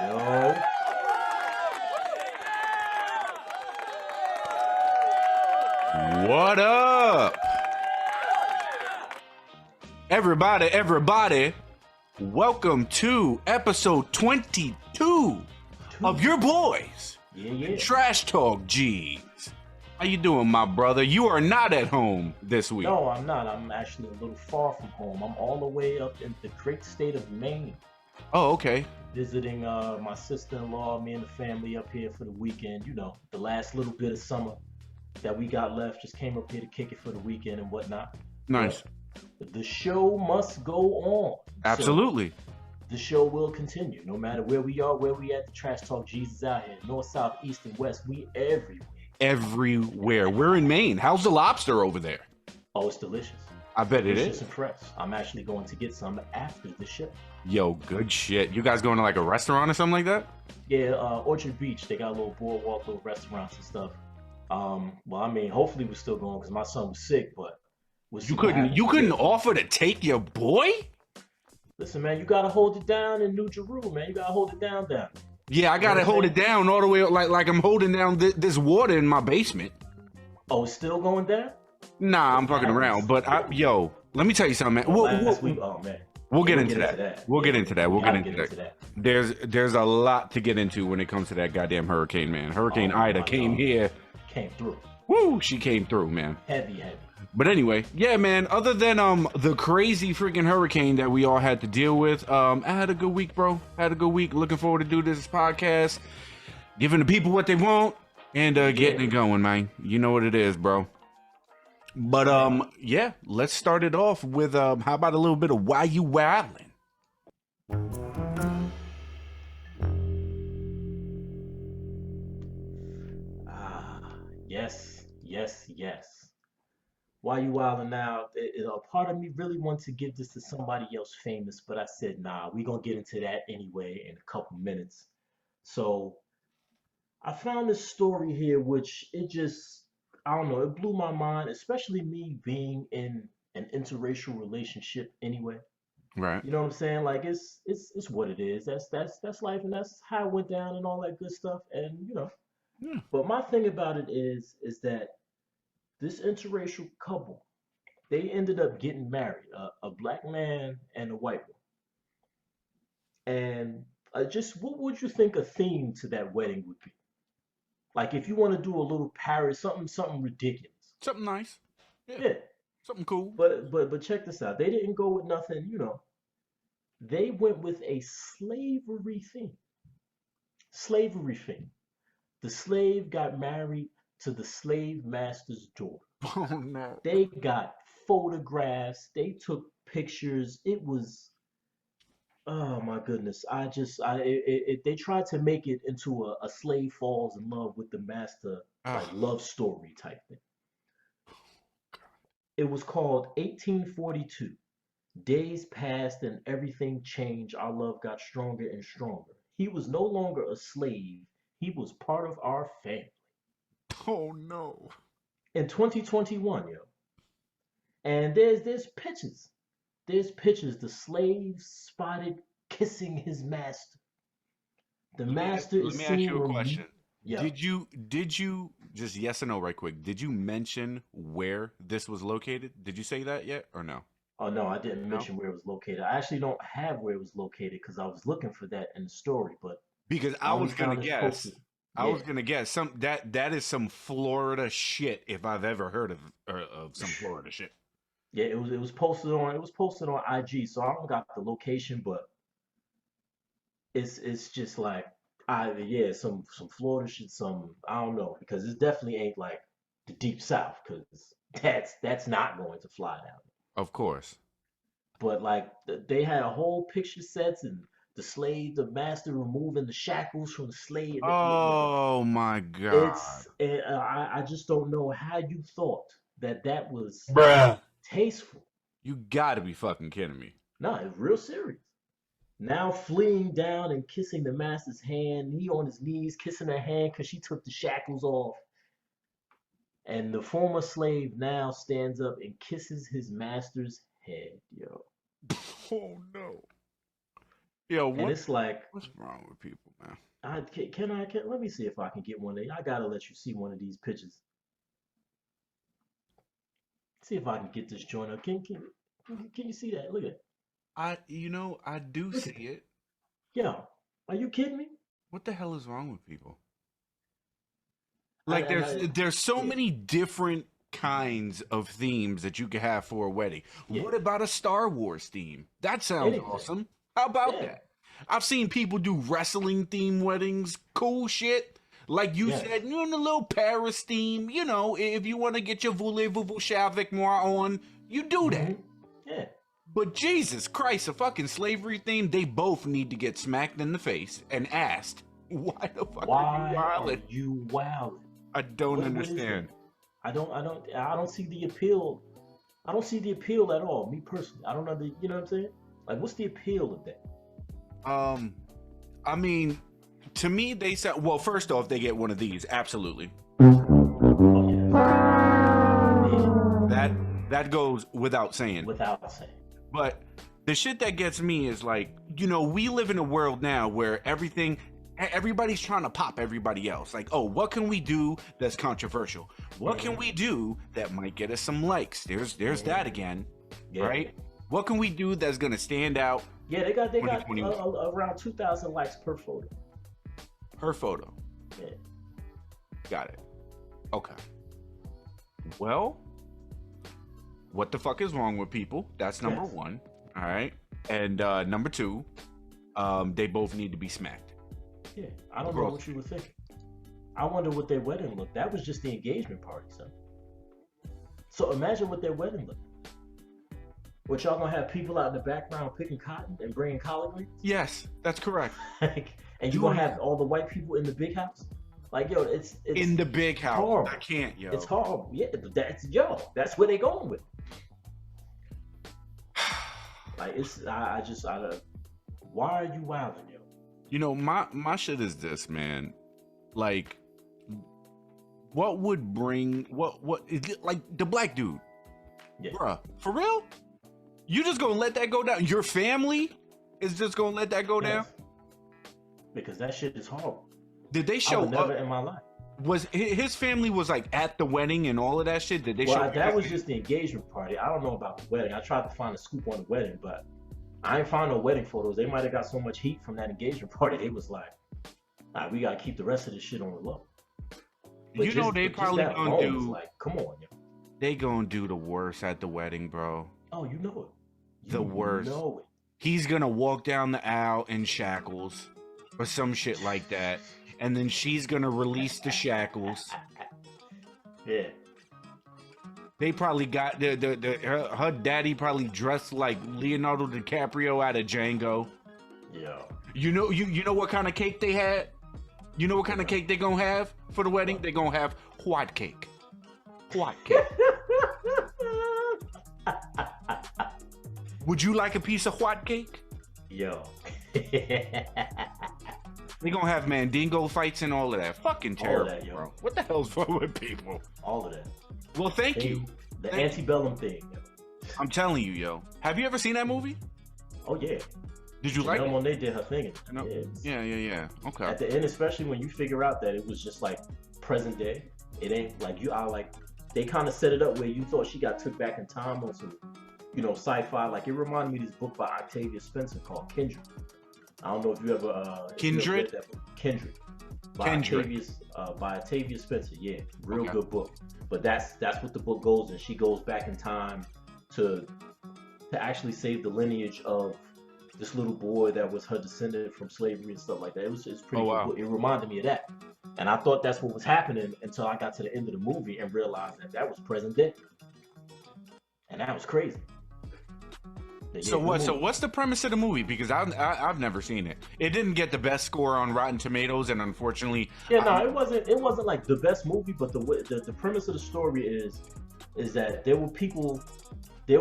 Yo, What up? Everybody, welcome to episode 22 of your boys, yeah. Trash Talk G's. How you doing, my brother? You are not at home this week. No, I'm not. I'm actually a little far from home. I'm all the way up in the great state of Maine, Oh, okay. visiting my sister-in-law, me and the family up here for the weekend. You know, the last little bit of summer that we got left, just came up here to kick it for the weekend and whatnot. Nice. But the show must go on. Absolutely. So the show will continue, no matter where we are, where we at. The Trash Talk Jesus out here, north, south, east, and west. We everywhere. Everywhere. We're in Maine. How's the lobster over there? Oh, it's delicious. I bet it Delicious is. and fresh. I'm actually going to get some after the show. Yo, good shit. You guys going to like a restaurant or something like that? Yeah, Orchard Beach. They got a little boardwalk, little restaurants and stuff. Well, I mean, hopefully we're still going because my son was sick, but we'll see You what happens. couldn't offer to take your boy? Listen, man, you gotta hold it down in New Jerusalem, man. You gotta hold it down. Yeah, I gotta hold it down all the way like I'm holding down this water in my basement. Oh, it's still going down? Nah, I'm fucking around. But let me tell you something, man. Last week, oh man. We'll get into that. We'll get into that. There's a lot to get into when it comes to that goddamn hurricane, man. Hurricane Ida came here. Came through. Woo, she came through, man. Heavy. But anyway, yeah, man. Other than the crazy freaking hurricane that we all had to deal with, I had a good week, bro. Had a good week. Looking forward to do this podcast, giving the people what they want, and getting it going, man. You know what it is, bro. But yeah, let's start it off with how about a little bit of Why You Wildin? Yes. Why you wilding now? A part of me really wants to give this to somebody else famous, but I said, nah, we're gonna get into that anyway in a couple minutes. So I found this story here, which I don't know, it blew my mind, especially me being in an interracial relationship anyway. Right. You know what I'm saying? Like it's what it is. That's life, and that's how it went down and all that good stuff. And Yeah. but my thing about it is that this interracial couple, they ended up getting married, a black man and a white one. And just what would you think a theme to that wedding would be? Like if you want to do a little parody, something ridiculous. Something nice. Yeah. Yeah. Something cool. But check this out. They didn't go with nothing. They went with a slavery theme. Slavery theme. The slave got married to the slave master's daughter. Oh no. They got photographs. They took pictures. It was, oh my goodness. They tried to make it into a slave falls in love with the master, like love story type thing. It was called 1842. Days passed and everything changed. Our love got stronger and stronger. He was no longer a slave. He was part of our family. Oh no. In 2021, and there's pictures. There's pictures. The slave spotted kissing his master. The master Let is me seen. ask you a question. Yeah. Did you just yes or no right quick? Did you mention where this was located? Did you say that yet or no? Oh no, I didn't No? mention where it was located. I actually don't have where it was located because I was looking for that in the story, but Because I I only was gonna found this guess. posted. I Yeah. was gonna guess that is some Florida shit if I've ever heard of some Florida shit. Yeah, it was posted on IG, so I don't got the location, but it's just like either some Florida shit, some I don't know because it definitely ain't like the deep south because that's not going to fly down. Of course. But like they had a whole picture sets and the master removing the shackles from the slave. Oh my god. I just don't know how you thought that was Bruh. tasteful. You gotta be fucking kidding me. No, it's real serious. Now fleeing down and kissing the master's hand, he on his knees kissing her hand because she took the shackles off. And the former slave now stands up and kisses his master's head, yo. Oh no. Yo, And it's like, what's wrong with people, man? can let me see if I can get one of. I gotta let you see one of these pictures. See if I can get this joint up. Can you see that? Look at it. I do Look see at that. it. Yo, are you kidding me? What the hell is wrong with people? I, Like and I, there's so yeah, many different kinds of themes that you could have for a wedding. yeah, What about a Star Wars theme? That sounds anything. awesome. How about Yeah, that? I've seen people do wrestling theme weddings, cool shit. Like you yes. said, you're in a little Paris theme, if you want to get your voulez-vous avec moi on, you do that. Hmm. Yeah. But Jesus Christ, a fucking slavery theme, they both need to get smacked in the face and asked, why the fuck are you Why are wilding? you wildin'? I don't What is understand. that? I don't see the appeal. I don't see the appeal at all. Me personally, I don't know you know what I'm saying? Like, what's the appeal of that? Um, I mean, to me, they said, well, first off, they get one of these, absolutely. Oh yes, yeah, That goes without saying. without saying. But the shit that gets me is like, we live in a world now where everybody's trying to pop everybody else. Like, oh, what can we do that's controversial? What can Hmm. we do that might get us some likes? There's that Hmm. again, Yeah, right? What can we do that's gonna stand out yeah. They got 2021 around 2,000 likes per photo. per photo? Yeah, Got it. Okay. Well, what the fuck is wrong with people? That's number yes, one. All right. And number two, they both need to be smacked. yeah. I don't know Across what the you were street. thinking. I wonder what their wedding looked. That was just the engagement party, son. So imagine what their wedding looked. What y'all gonna have people out in the background picking cotton and bringing collard greens? Yes, that's correct. Like, and you gonna Doing have all the white people in the big house? Like, yo, it's in the big house. horrible. I can't, yo. It's horrible. Yeah, that's where they going with. Like, I don't. Why are you wilding, yo? My shit is this, man. Like, what would bring what is it, like the black dude, Yeah. bruh? For real? You just gonna let that go down? Your family is just gonna let that go down? Yes. Because that shit is horrible. Did they I show would never up? in my life. Was his family was like at the wedding and all of that shit? Did they show Well, up? that was just the engagement party. I don't know about the wedding. I tried to find a scoop on the wedding, but I ain't find no wedding photos. They might have got so much heat from that engagement party. They was like, nah, we gotta keep the rest of this shit on the low. But They just probably that gonna alone was do. like, come on, yo. They gonna do the worst at the wedding, bro. Oh, you know it. The You worst. know it. He's gonna walk down the aisle in shackles or some shit like that, and then she's gonna release the shackles. Yeah. They probably got her daddy probably dressed like Leonardo DiCaprio out of Django. Yo. You know what kind of cake they had? You know what kind of cake they gonna have for the wedding? What? They gonna have white cake. White cake. Would you like a piece of white cake? Yo. They gonna have mandingo fights and all of that. Fucking All of terrible, that, yo. bro. What the hell's wrong with people? All of that. Well, thank They- you. The Thank you. antebellum thing. Yo. I'm telling you, yo. Have you ever seen that movie? Oh yeah. Did you like Janelle it? Monáe did her thing. No. Yeah. Okay. At the end, especially when you figure out that it was just like present day. It ain't like they kind of set it up where you thought she got took back in time on some, sci-fi. Like, it reminded me of this book by Octavia Spencer called Kindred. I don't know if you ever Kindred? read that book. Kindred. Kindred. By Octavia Spencer. Yeah, real Okay. good book. But that's what the book goes, and she goes back in time to actually save the lineage of this little boy that was her descendant from slavery and stuff like that. It's pretty Oh, good wow. book. It reminded me of that. And I thought that's what was happening until I got to the end of the movie and realized that was present day. And that was crazy. But yeah, So good what? So movie. what's the premise of the movie? Because I've never seen it. It didn't get the best score on Rotten Tomatoes, and unfortunately, Yeah, no, it wasn't like the best movie, but the premise of the story is that there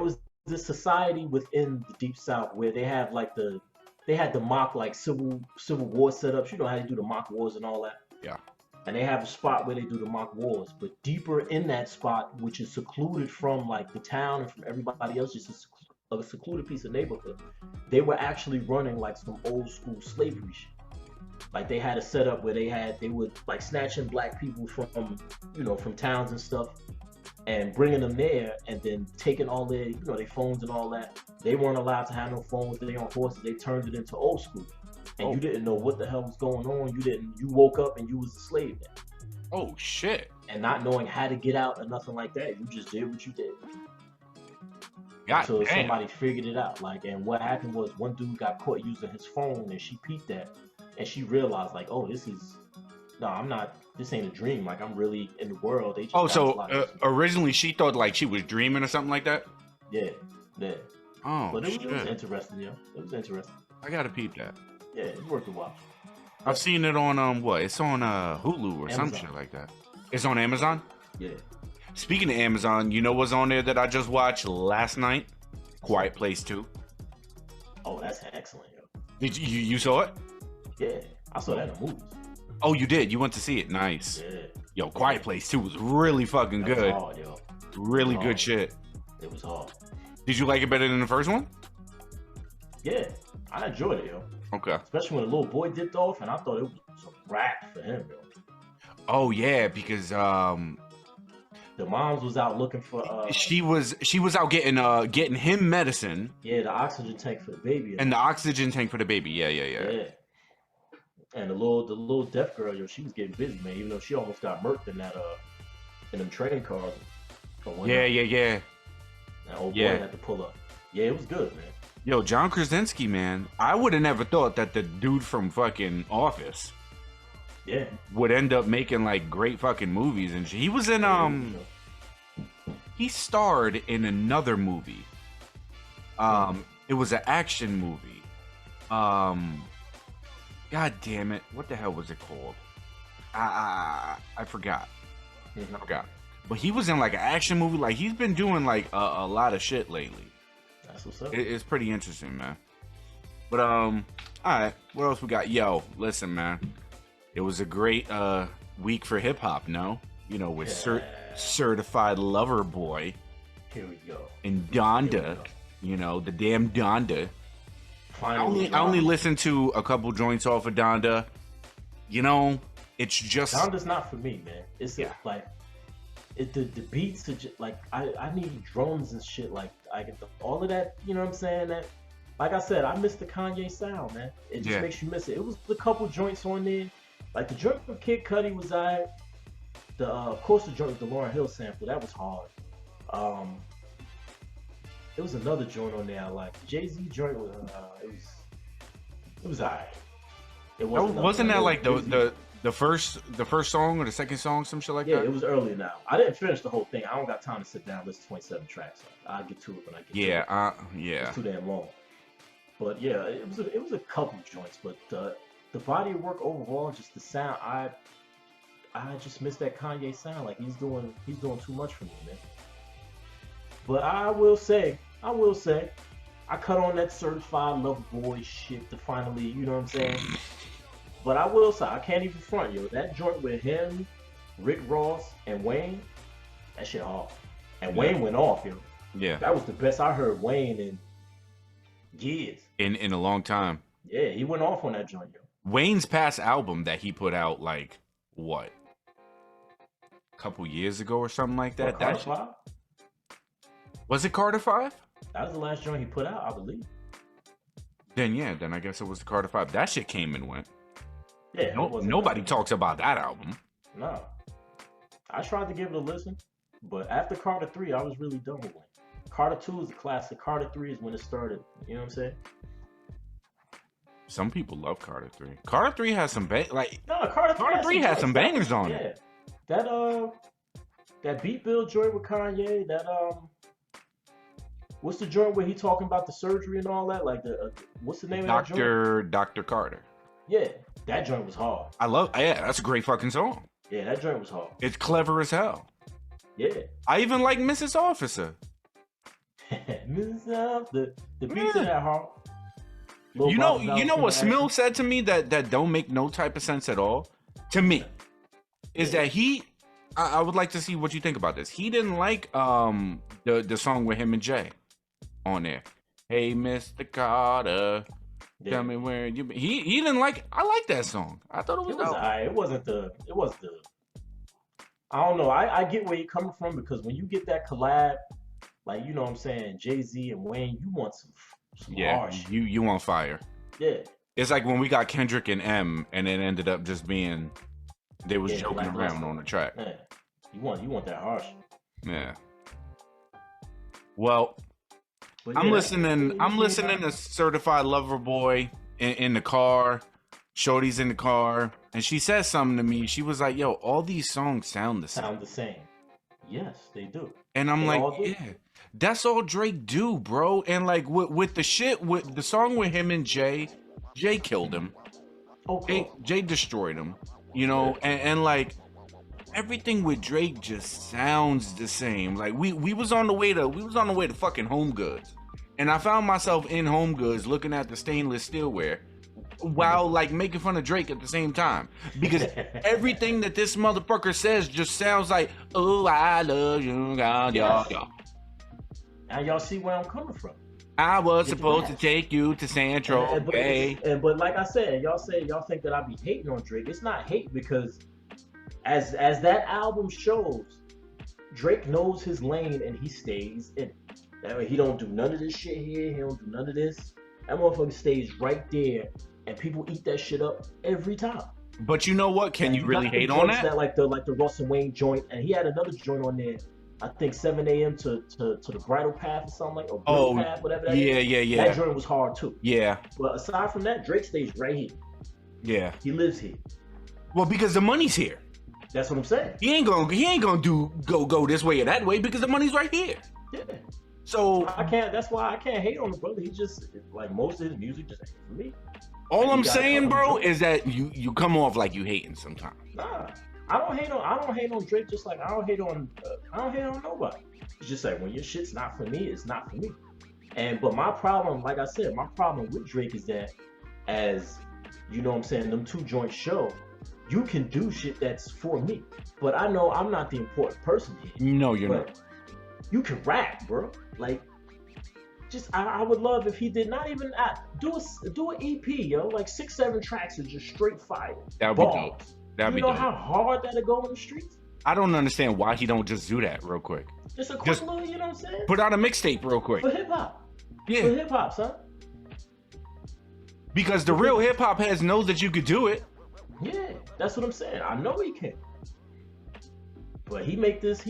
was this society within the Deep South where they had the mock like civil war setups. You know how they do the mock wars and all that. Yeah. And they have a spot where they do the mock wars, but deeper in that spot, which is secluded from like the town and from everybody else, just a a secluded piece of neighborhood. They were actually running like some old school slavery shit. Like they had a setup where they would like snatching black people from from towns and stuff and bringing them there and then taking all their their phones and all that. They weren't allowed to have no phones. They on horses. They turned it into old school, and Oh, you didn't know what the hell was going on. You woke up and you was a slave then, oh shit. and not knowing how to get out or nothing like that. You just did what you did God until damn. somebody figured it out. Like, and what happened was one dude got caught using his phone, and she peeped that, and she realized like, oh, this is no, I'm not. This ain't a dream. Like I'm really in the world. They just Oh, got us so locked up. originally she thought like she was dreaming or something like that? Yeah, yeah. Oh, But it was shit. interesting, yeah. It was interesting. I gotta peep that. Yeah, it's worth a watch. I've seen it on what? It's on Hulu or some Amazon. shit like that. It's on Amazon? Yeah. Speaking of Amazon, you know what's on there that I just watched last night? Quiet Place 2. Oh, that's excellent, yo. Did you saw it? Yeah, I saw that in the movies. Oh, you did. You went to see it. Nice. Yeah. Yo, Quiet Place 2 was really fucking That was good. hard, yo. Really good hard. shit. It was hard. Did you like it better than the first one? Yeah, I enjoyed it, yo. Okay. Especially when the little boy dipped off, and I thought it was a wrap for him, yo. Oh yeah, because The moms was out looking for she was out getting him medicine the oxygen tank for the baby. and the oxygen tank for the baby. Yeah. Yeah. And the little deaf girl, yo, she was getting busy, man. Even though she almost got murked in that in them train cars. Yeah. That old Yeah. boy had to pull up. Yeah, it was good, man. Yo, John Krasinski, man. I would have never thought that the dude from fucking Office Yeah. would end up making like great fucking movies and shit. He was in he starred in another movie. It was an action movie. God damn it. What the hell was it called? I forgot. I forgot. But he was in like an action movie. Like he's been doing like a lot of shit lately. That's what's up. It's pretty interesting, man. But all right, what else we got? Yo, listen, man. It was a great week for hip hop, no? You know, with Certified Lover Boy Here we go. and Here Donda. we You know, the damn Donda. Finally, I only listened to a couple joints off of Donda. You know, it's just Donda's not for me, man. It's like the beats are just like I need drums and shit. Like I get all of that. You know what I'm saying? That like I said, I miss the Kanye sound, man. It just makes you miss it. It was a couple joints on there. Like the joint from Kid Cudi was alright. The of course the joint with the Lauryn Hill sample that was hard. There was another joint on there I liked. Jay-Z joint was it was alright. It wasn't that like Jay-Z. the first song or the second song, some shit like Yeah, that? it was early now. I didn't finish the whole thing. I don't got time to sit down and listen to 27 tracks. I'll get to it when I get to it. Yeah. It's too damn long. But yeah, it was a couple joints, but the body of work overall, just the sound, I just miss that Kanye sound. Like he's doing too much for me, man. But I will say, I cut on that Certified Lover Boy shit to finally, you know what I'm saying? But I will say, I can't even front, yo. That joint with him, Rick Ross, and Wayne, that shit hard. And Wayne went off, yo. Yeah. That was the best I heard Wayne in years. In a long time. Yeah, he went off on that joint, yo. Wayne's past album that he put out like what? A couple years ago or something like that. Carter 5? Was it Carter 5? That was the last joint he put out, I believe. Then I guess it was the Carter 5. That shit came and went. Yeah, it wasn't Nobody bad. talks about that album. No. I tried to give it a listen, but after Carter 3, I was really done with Wayne. Carter 2 is a classic. Carter 3 is when it started. You know what I'm saying? Some people love Carter 3. Carter 3 has some No, Carter 3 has some joints. bangers on it. Yeah. That Beat Bill joint with Kanye, that what's the joint where he talking about the surgery and all that? Like the what's the name of that joint? Dr. Carter. Yeah, that joint was hard. That's a great fucking song. Yeah, that joint was hard. It's clever as hell. Yeah. I even like Mrs. Officer. The beats in that hard. You know what Smil said to me that don't make no type of sense at all? To me. Is that I would like to see what you think about this. He didn't like the song with him and Jay on there. Hey, Mr. Carter, Yeah. tell me where you been. He didn't like. I like that song. I thought it was It was dope. alright. It wasn't the. I don't know. I get where you're coming from because when you get that collab, like you know what I'm saying, Jay-Z and Wayne, you want some Yeah, hard shit. you on fire. Yeah. It's like when we got Kendrick and M, and it ended up just being they was Yeah, joking Black around Luster. on the track. Yeah. You want that harsh. Yeah. Well, But I'm yeah, listening. I'm listening to Certified Lover Boy in the car. Shorty's in the car, and she says something to me. She was like, "Yo, all these songs sound the same." sound the same. Yes, they do. And I'm They like, all do. "Yeah, that's all Drake do, bro." And like with the shit with the song with him and Jay killed him. Okay. Jay destroyed him. You know, and like everything with Drake just sounds the same. Like we was on the way to fucking Home Goods, and I found myself in Home Goods looking at the stainless steelware while like making fun of Drake at the same time because everything that this motherfucker says just sounds like, "Oh, I love you, God, Yes. y'all." Now y'all see where I'm coming from. I was It's supposed to rap. take you to Central Bay. But like I said, y'all think that I be hating on Drake. It's not hate because as that album shows, Drake knows his lane and he stays in it. That way he don't do none of this shit here. He don't do none of this. That motherfucker stays right there, and people eat that shit up every time. But you know what? Can And you really got the hate on joints that? like the Russell Wayne joint, and he had another joint on there. I think 7 a.m. to the Bridal Path or something like, or Bridal Path, whatever that is. Yeah. That joint was hard too. Yeah. But aside from that, Drake stays right here. Yeah. He lives here. Well, because the money's here. That's what I'm saying. He ain't gonna go this way or that way because the money's right here. Yeah. So That's why I can't hate on the brother. He just like most of his music just ain't for me. all And I'm you gotta saying, come bro, enjoy it. is that you come off like you hating sometimes. Nah. I don't hate on Drake just like I don't hate on nobody. It's just like when your shit's not for me, it's not for me. But my problem, like I said, my problem with Drake is that as you know what I'm saying, them two joints show, you can do shit that's for me. But I know I'm not the important person here. No, you're But not. you can rap, bro. Like just I would love if he did not even do an EP, yo, like 6-7 tracks of just straight fire. That would be Bars. dope. That'd You be know dope. how hard that'd go in the streets? I don't understand why he don't just do that real quick. Just a quick Just little, you know what I'm saying? Put out a mixtape real quick. For hip hop. For Yeah, hip hop, son. because the real hip hop heads knows that you could do it. Yeah, that's what I'm saying. I know he can. But he make this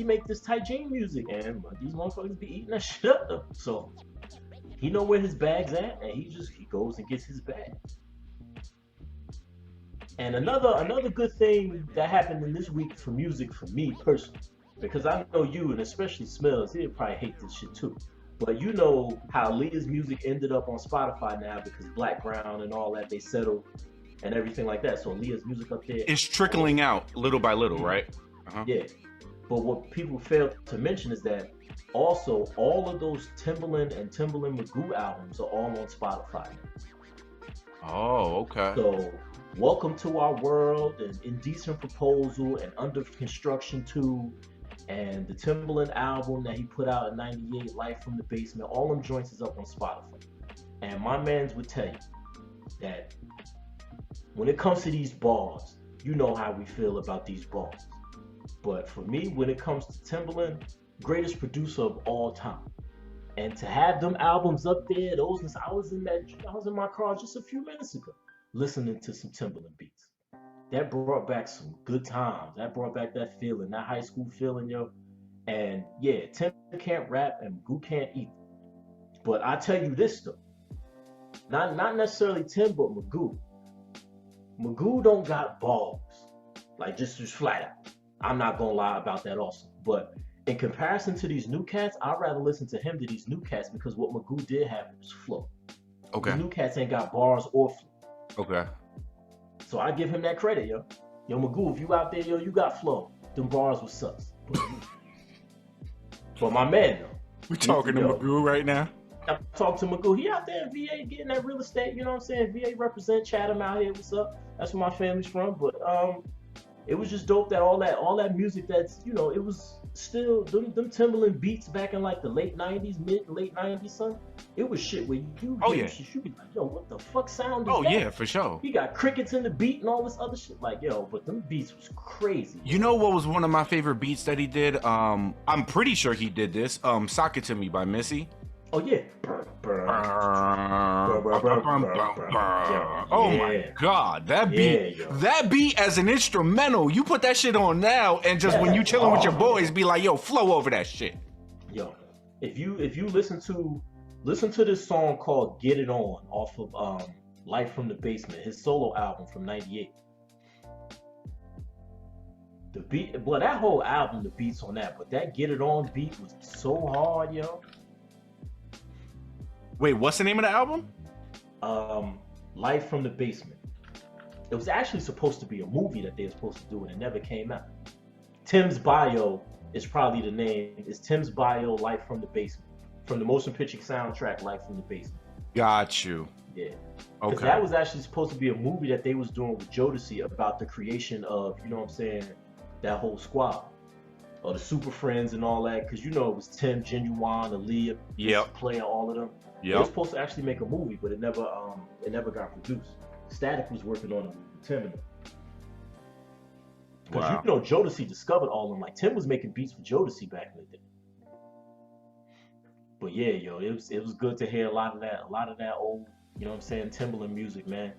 tight jean music, and these motherfuckers be eating that shit up though. So he know where his bag's at, and he goes and gets his bag. And another good thing that happened in this week for music for me personally, because I know you and especially Smells, he'd probably hate this shit too. But you know how Leah's music ended up on Spotify now because Black Brown and all that, they settled and everything like that. So Leah's music up there. It's trickling out little by little, right? Uh-huh. Yeah. But what people fail to mention is that also all of those Timbaland and Timbaland Magoo albums are all on Spotify. Oh, okay. So Welcome to Our World and Indecent Proposal and Under Construction 2 and the Timbaland album that he put out in '98, Life from the Basement, all them joints is up on Spotify. And my mans would tell you that when it comes to these bars, you know how we feel about these bars. But for me, when it comes to Timbaland, greatest producer of all time. And to have them albums up there, I was in my car just a few minutes ago, listening to some Timbaland beats. That brought back some good times. That brought back that feeling, that high school feeling, yo. And yeah, Tim can't rap and Magoo can't either. But I tell you this though, not necessarily Tim, but Magoo. Magoo don't got balls, like just flat out. I'm not gonna lie about that also. But in comparison to these new cats, I'd rather listen to him than these new cats because what Magoo did have was flow. Okay. The new cats ain't got bars or flow. Okay. So I give him that credit, yo. Yo, Magoo, if you out there, yo, you got flow. Them bars was sus. But my man, though. We talking to Yo. Magoo right now. I talked to Magoo. He out there in VA getting that real estate, you know what I'm saying? VA represent Chatham out here. What's up? That's where my family's from. But it was just dope that all that music that's it was still them Timberland beats back in like the late '90s, mid late '90s, son. It was shit where you Oh hear them yeah. shit, you be like, yo, what the fuck sound is Oh that? yeah, for sure. He got crickets in the beat and all this other shit. Like, yo, but them beats was crazy, You yo. know what was one of my favorite beats that he did? I'm pretty sure he did this. "Sock It to Me" by Missy. Oh yeah. Brr, brr, brr, brr, brr. Yo, Oh my yeah. god, Yeah, yo. that beat as an instrumental, you put that shit on now, and just when you chilling with your boys, be like, yo, flow over that shit. Yo, if you listen to this song called "Get It On" off of Life from the Basement, his solo album from '98. The beat, well, that whole album, the beats on that, but that "Get It On" beat was so hard, yo. Wait, what's the name of the album? Life from the Basement. It was actually supposed to be a movie that they were supposed to do, and it never came out. Tim's Bio is probably the name. It's Tim's Bio, Life from the Basement, from the motion picture soundtrack, Life from the Basement. Got you. Yeah. Because Okay. that was actually supposed to be a movie that they was doing with Jodeci about the creation of, you know what I'm saying, that whole squad. Or the Super Friends and all that. Because, it was Tim, Genuine, Aaliyah, Yep. playing all of them. They were Yep. supposed to actually make a movie, but it never got produced. Static was working on it with Tim and them. Because Wow. Jodeci discovered all of them. Like Tim was making beats for Jodeci back in the day. But yeah, yo, it was good to hear a lot of that old, you know what I'm saying, Timberland music, man.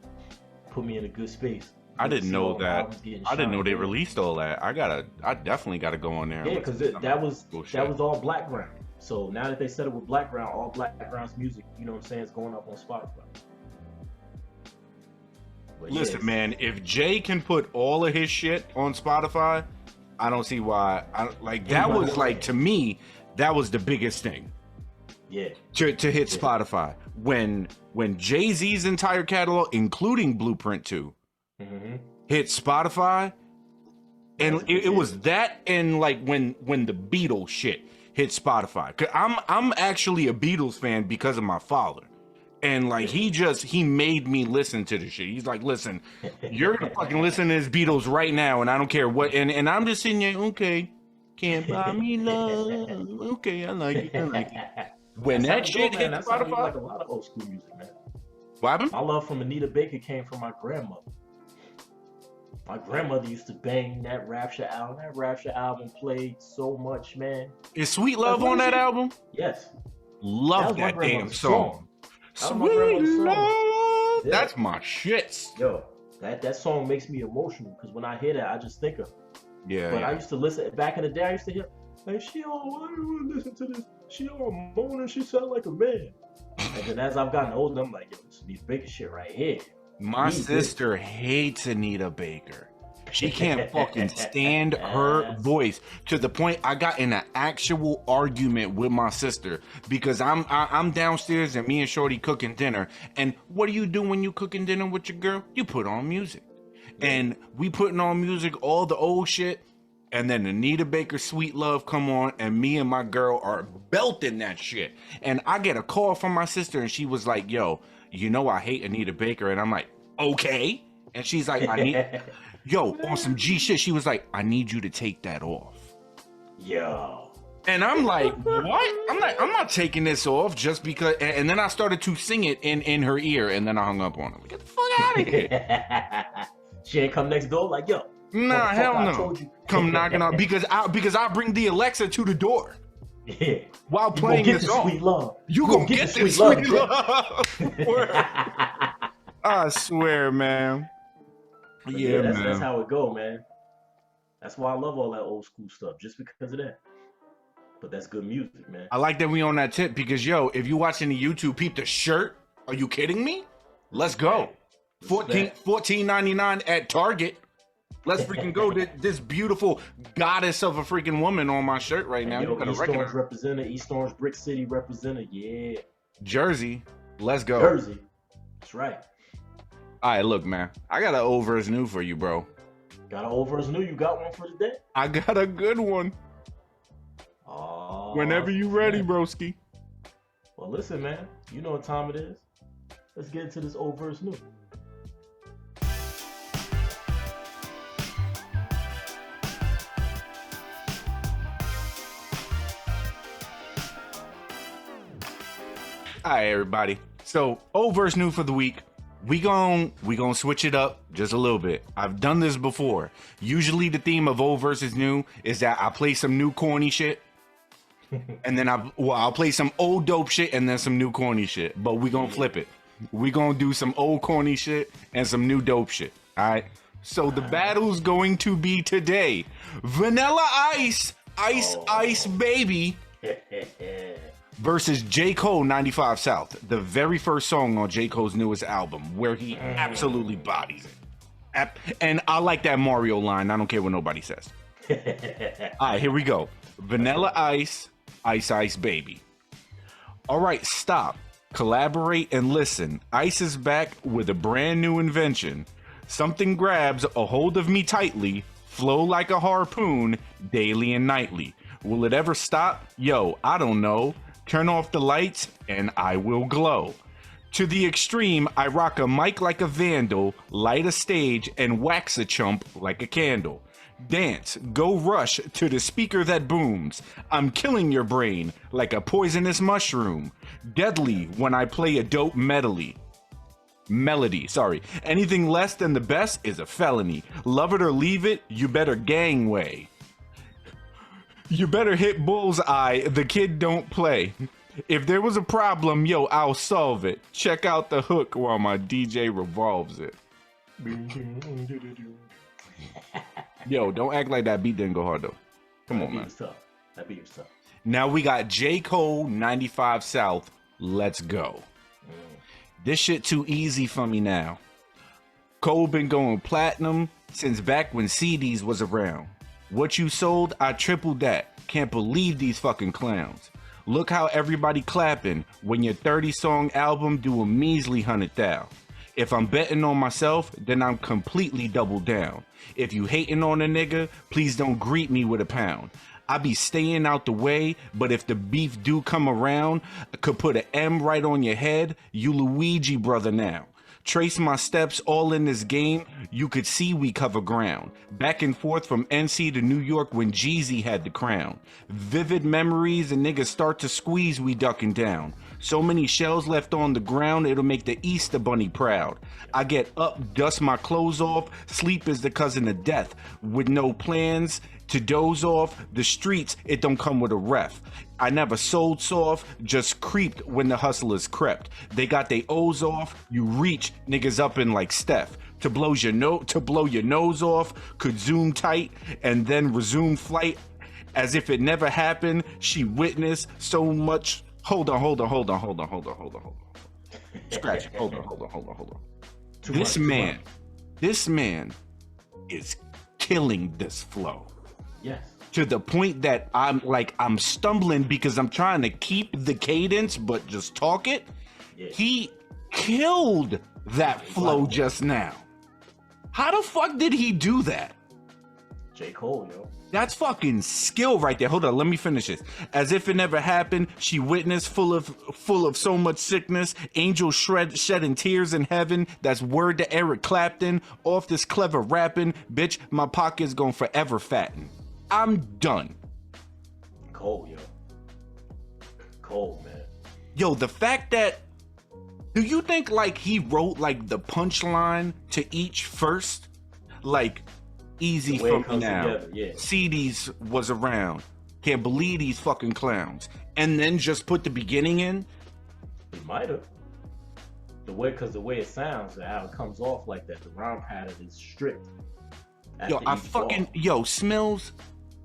Put me in a good space. I Good to didn't see know all the that. albums getting I didn't know shined, they man. released all that. I definitely gotta go on there. and Yeah, listen because to some that of was bullshit. that was all Blackground. So now that they said it with Blackground, all Blackground's music, you know what I'm saying, is going up on Spotify. But yeah, Listen, man, if Jay can put all of his shit on Spotify, I don't see why. That was like, to me, that was the biggest thing yeah, to hit Yeah. Spotify. When Jay-Z's entire catalog, including Blueprint 2, hmm hit Spotify, and That's a big it was difference. that, and like when the Beatles shit hit Spotify. 'Cause I'm actually a Beatles fan because of my father. And like he made me listen to the shit. He's like, listen, you're gonna fucking listen to this Beatles right now, and I don't care what. And I'm just sitting there, okay, can't buy me love. Okay, I like it. When That's how that it shit go, man. hit That's how you like Spotify, a lot of old school music, man. what happened? My love from Anita Baker came from my grandmother. My grandmother used to bang that Rapture album. That Rapture album played so much, man. Is Sweet Like, Love what on is that it? album? Yes. Love was my that damn grandmother's song. That was my Sweet grandmother's song. Love. Yeah. That's my shits. Yo, that song makes me emotional because when I hear that, I just think of her. Yeah. But yeah. I used to listen back in the day. I used to hear, like, why do you listen to this? She all moaning. She sound like a man. And then as I've gotten older, I'm like, yo, this Anita Baker shit right here. My Need this. sister hates Anita Baker. She can't fucking stand her voice, to the point I got in an actual argument with my sister because I'm downstairs and me and Shorty cooking dinner. And what do you do when you cooking dinner with your girl? You put on music. And we putting on music, all the old shit. And then Anita Baker Sweet Love come on, and me and my girl are belting that shit. And I get a call from my sister, and she was like, yo, I hate Anita Baker. And I'm like, okay. And she's like, on some G shit, she was like, I need you to take that off. Yo. And I'm like, what? I'm not taking this off just because. And then I started to sing it in her ear, and then I hung up on her. Get the fuck out of here. She ain't come next door like, yo. Nah, hell I no. told you. Come knocking on because I bring the Alexa to the door Yeah. while You playing gonna this get the song. sweet love. You gonna get the this sweet love. I swear, man. But Yeah, that's man. how it go, man. That's why I love all that old school stuff, just because of that. But that's good music, man. I like that we on that tip because if you watching the YouTube, peep the shirt. Are you kidding me? Let's go. $14.99 at Target. Let's freaking go. This beautiful goddess of a freaking woman on my shirt right now. Yo, You gotta East recognize Orange representative, East Orange Brick City representative, yeah. Jersey. Let's go. Jersey. That's right. All right, look, man. I got an old versus new for you, bro. Got an old versus new. You got one for today? I got a good one. Oh, Whenever you ready, man. broski. Well, listen, man. You know what time it is. Let's get into this old versus new. All right, everybody. So, old versus new for the week. We gon' switch it up just a little bit. I've done this before. Usually, the theme of old versus new is that I play some new corny shit, and then I'll play some old dope shit and then some new corny shit. But we gonna flip it. We gonna do some old corny shit and some new dope shit. All right. So the battle's going to be today: Vanilla Ice, Ice Baby, versus J. Cole 95 South, the very first song on J. Cole's newest album, where he absolutely bodies it. And I like that Mario line. I don't care what nobody says. All right, here we go. Vanilla Ice, Ice Baby. All right, stop, collaborate, and listen. Ice is back with a brand new invention. Something grabs a hold of me tightly, flow like a harpoon, daily and nightly. Will it ever stop? Yo, I don't know. Turn off the lights and I will glow. To the extreme, I rock a mic like a vandal, light a stage and wax a chump like a candle. Dance, go rush to the speaker that booms. I'm killing your brain like a poisonous mushroom. Deadly when I play a dope melody. Anything less than the best is a felony. Love it or leave it, you better gangway. You better hit bullseye, the kid don't play. If there was a problem, yo, I'll solve it. Check out the hook while my DJ revolves it. Yo, don't act like that beat didn't go hard though. Come on, man. That beat was tough. Now we got J. Cole 95 South. Let's go. This shit too easy for me now. Cole been going platinum since back when CDs was around. What you sold, I tripled that. Can't believe these fucking clowns. Look how everybody clapping when your 30-song album do a measly 100,000. If I'm betting on myself, then I'm completely double down. If you hating on a nigga, please don't greet me with a pound. I be staying out the way, but if the beef do come around, I could put an M right on your head, you Luigi brother now. Trace my steps all in this game, you could see we cover ground. Back and forth from NC to New York when Jeezy had the crown. Vivid memories and niggas start to squeeze, we ducking down. So many shells left on the ground, it'll make the Easter Bunny proud. I get up, dust my clothes off, sleep is the cousin of death. With no plans to doze off, the streets, it don't come with a ref. I never sold soft, just creeped when the hustlers crept. They got they O's off, you reach, niggas up in like Steph. To blow your nose off, could zoom tight and then resume flight. As if it never happened, she witnessed so much. Hold on. Scratch it. Hold on. This man is killing this flow. Yes. To the point that I'm stumbling because I'm trying to keep the cadence but just talk it. Yeah. He killed that flow just now. How the fuck did he do that? J. Cole, yo. That's fucking skill right there. Hold on, let me finish this. As if it never happened, she witnessed full of so much sickness. Angels shedding tears in heaven. That's word to Eric Clapton. Off this clever rapping, bitch, my pocket's gonna forever fatten. I'm done. Cole, yo. Cole, man. Yo, the fact that, do you think like he wrote like the punchline to each first? Like, easy for me now. Together, yeah. CDs was around. Can't believe these fucking clowns. And then just put the beginning in? He might have. The way it sounds and how it comes off like that, the rhyme pattern is strict. Yo, Smills,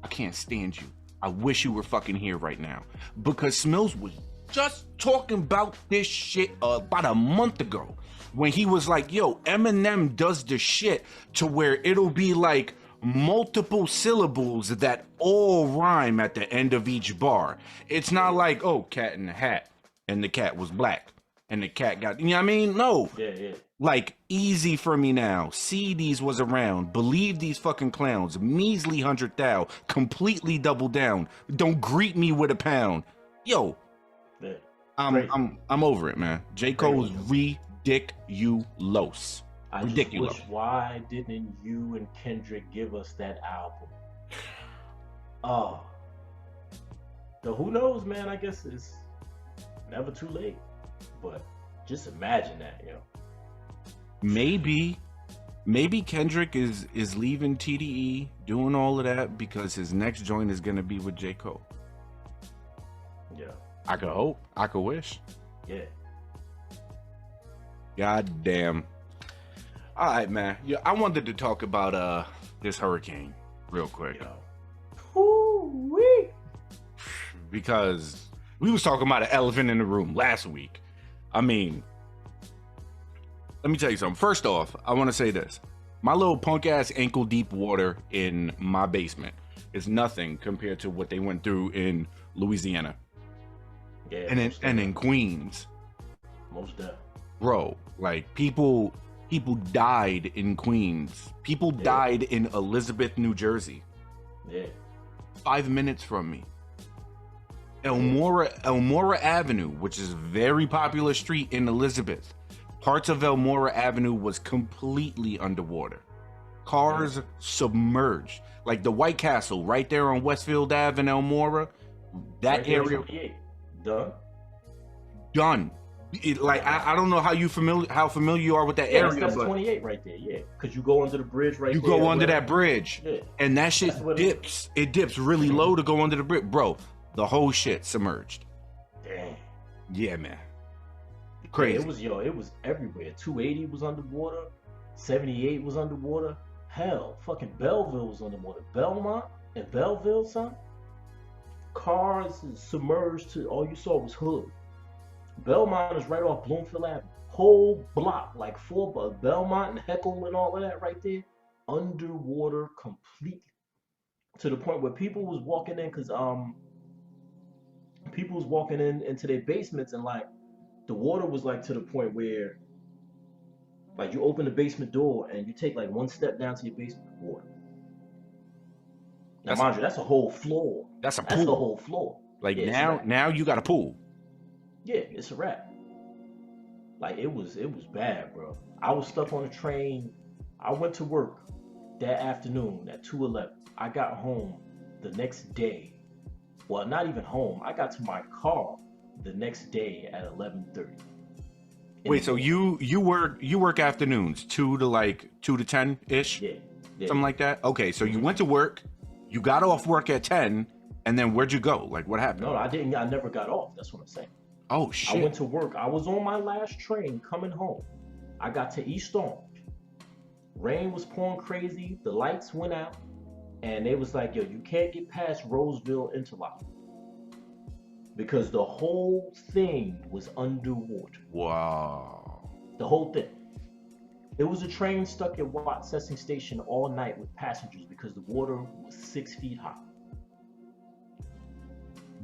I can't stand you. I wish you were fucking here right now. Because Smills was just talking about this shit about a month ago. When he was like, yo, Eminem does the shit to where it'll be like multiple syllables that all rhyme at the end of each bar. It's not like, oh, cat in the hat, and the cat was black, and the cat got, you know what I mean? No. Yeah. Like, easy for me now. CDs was around. Believe these fucking clowns. Measly 100,000. Completely double down. Don't greet me with a pound. Yo. Yeah. I'm over it, man. J. Cole is ridiculous. I just wish, why didn't you and Kendrick give us that album? So who knows, man? I guess it's never too late. But just imagine that, yo. Maybe Kendrick is leaving TDE, doing all of that because his next joint is gonna be with J. Cole. Yeah. I could hope. I could wish. Yeah. God damn. All right, man. Yeah, I wanted to talk about this hurricane real quick. Yo. Woo-wee. Because we was talking about an elephant in the room last week. I mean, let me tell you something. First off, I want to say this. My little punk ass ankle deep water in my basement is nothing compared to what they went through in Louisiana. Yeah. And in Queens. Most definitely. Bro, like people died in Queens. People died in Elizabeth, New Jersey. Yeah. 5 minutes from me. Elmora Avenue, which is a very popular street in Elizabeth. Parts of Elmora Avenue was completely underwater. Cars submerged. Like the White Castle right there on Westfield Ave in Elmora. That Right area done. I don't know how familiar you are with that area, that's but 28 right there, yeah. Because you go under the bridge right there. you go under that bridge, yeah. and that shit dips. It dips really low to go under the bridge, bro. The whole shit submerged. Damn. Yeah, man. Crazy. Yeah, it was everywhere. 280 was underwater. 78 was underwater. Hell, fucking Belleville was underwater. Belmont and Belleville, son. Cars submerged to all you saw was hood. Belmont is right off Bloomfield Avenue. Whole block, like Belmont and Heckle and all of that right there, underwater completely. To the point where people was walking in, because people was walking into their basements, and like the water was like to the point where like you open the basement door and you take like one step down to your basement, water. Now mind you, that's a whole floor. That's a pool. That's the whole floor. Like now you got a pool. Yeah, it's a wrap. Like it was bad, bro. I was stuck on a train. I went to work that afternoon at 2:11. I got home the next day. Well, not even home. I got to my car the next day at 11:30. Wait, so you work afternoons, 2 to 10 ish? Yeah. Something like that? Okay, so you went to work, you got off work at 10, and then where'd you go? Like what happened? No, I didn't. I never got off. That's what I'm saying. Oh shit. I went to work. I was on my last train coming home. I got to East Orange. Rain was pouring crazy. The lights went out. And they was like, yo, you can't get past Roseville Interlock. Because the whole thing was underwater. Wow. The whole thing. It was a train stuck at Watsessing Station all night with passengers because the water was 6 feet high.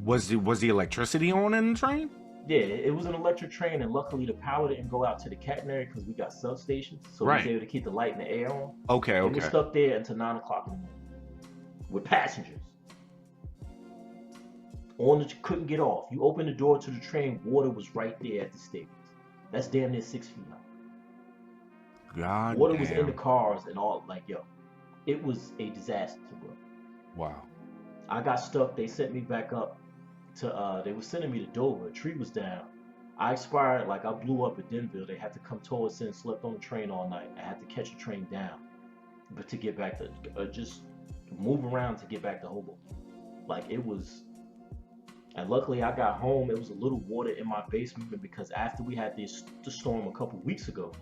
Was the electricity on in the train? Yeah, it was an electric train, and luckily the power didn't go out to the catenary because we got substations, so we was able to keep the light and the air on. Okay. We were stuck there until 9 o'clock in the morning with passengers. Couldn't get off. You open the door to the train, water was right there at the stations. That's damn near 6 feet high. God water damn. was in the cars and all. Like, yo, it was a disaster, bro. Wow. I got stuck. They sent me back up to they were sending me to Dover. A tree was down. I expired, like I blew up at Denville. They had to come tow us in, slept on the train all night. I had to catch a train down, but to get back to just move around to get back to Hoboken. Like it was, and luckily I got home. It was a little water in my basement because after we had the storm a couple weeks ago,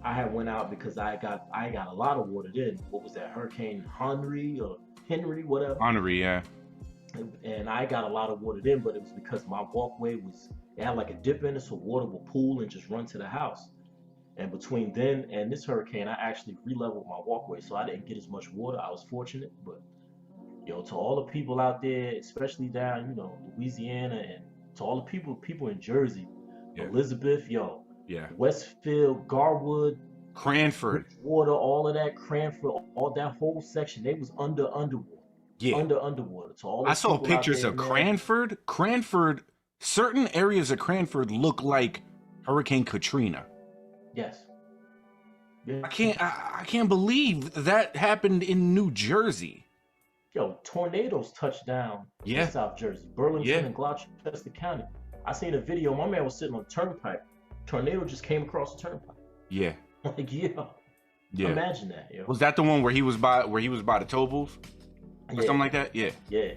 I had went out because I got a lot of water then. What was that? Hurricane Henry, whatever. Henry, yeah. And I got a lot of water then, but it was because my walkway it had like a dip in it, so water would pool and just run to the house. And between then and this hurricane, I actually re-leveled my walkway, so I didn't get as much water. I was fortunate, but yo, to all the people out there, especially down, Louisiana, and to all the people in Jersey, Elizabeth, Westfield, Garwood, Cranford, Water, all of that, Cranford, all that whole section, they was underwater. Yeah, underwater. So all I saw pictures of Cranford. Cranford, certain areas of Cranford look like Hurricane Katrina. Yes. Yeah. I can't believe that happened in New Jersey. Yo, tornadoes touched down in South Jersey, Burlington and Gloucester County. I seen a video. My man was sitting on the turnpike. Tornado just came across the turnpike. Yeah. Like, yo, Yeah. imagine that, yo. Was that the one where he was by the toll booth or something like that? Yeah. Yeah.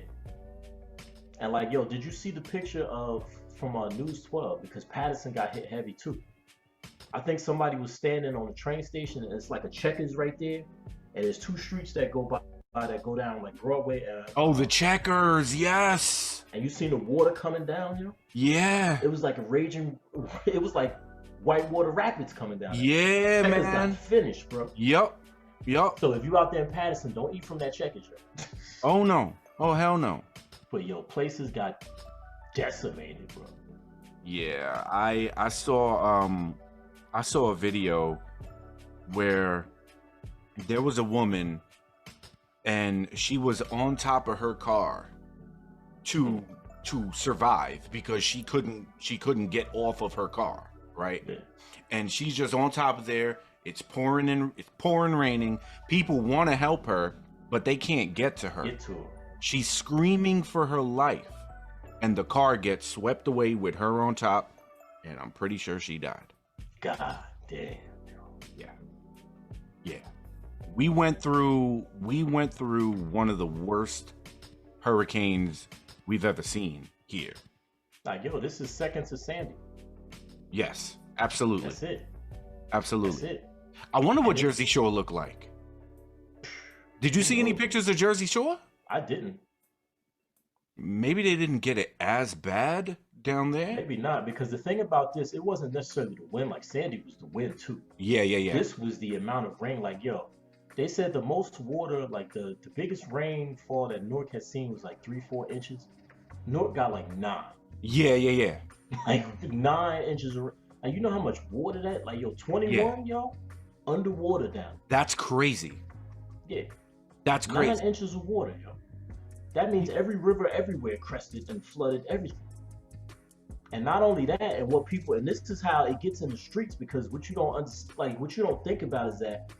And like, yo, did you see the picture of from News 12? Because Patterson got hit heavy too. I think somebody was standing on the train station, and it's like a Checkers right there, and there's two streets that go by that go down like Broadway. Oh, the Checkers, yes. And you seen the water coming down, yo? Yeah. It was like a raging. It was like whitewater rapids coming down. Yeah, Checkers man. got finished, bro. Yep. So if you out there in Patterson, don't eat from that Checkers, yo. Oh no. Oh hell no. But yo, places got decimated, bro. Yeah, I saw a video where there was a woman and she was on top of her car to survive because she couldn't get off of her car, right? Yeah. And she's just on top of there. It's pouring raining. People want to help her, but they can't get to her. She's screaming for her life, and the car gets swept away with her on top, and I'm pretty sure she died. God damn. Yeah. We went through one of the worst hurricanes we've ever seen here. Like, yo, this is second to Sandy. Yes, absolutely. That's it. Absolutely. That's it. I wonder what Jersey Shore looked like. Did you see any pictures of Jersey Shore? I didn't. Maybe they didn't get it as bad down there. Maybe not, because the thing about this, it wasn't necessarily the wind. Like, Sandy was the wind too. Yeah. This was the amount of rain. Like, yo, they said the most water, like the biggest rainfall that Newark has seen was like 3-4 inches. Newark got like 9. Yeah. Like 9 inches of rain. And you know how much water that? Like, yo, 21, yo, underwater down. That's crazy. Yeah. That's crazy. 9 inches of water, yo. That means every river everywhere crested and flooded everything. And not only that, and what people, and this is how it gets in the streets, because what you don't think about is that,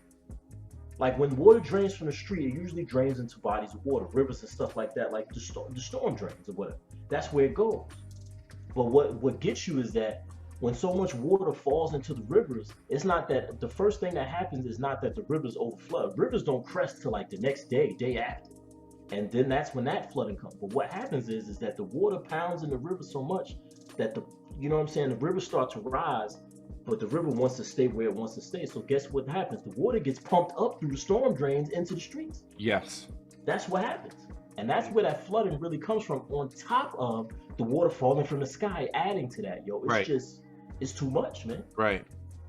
like, when water drains from the street, it usually drains into bodies of water, rivers and stuff like that, like the storm drains or whatever. That's where it goes. But what gets you is that when so much water falls into the rivers, it's not that the first thing that happens is not that the rivers overflow. Rivers don't crest till like the next day after. And then that's when that flooding comes. But what happens is that the water pounds in the river so much that the rivers start to rise, but the river wants to stay where it wants to stay. So guess what happens? The water gets pumped up through the storm drains into the streets. Yes. That's what happens. And that's where that flooding really comes from, on top of the water falling from the sky, adding to that, yo. It's too much, man. Right.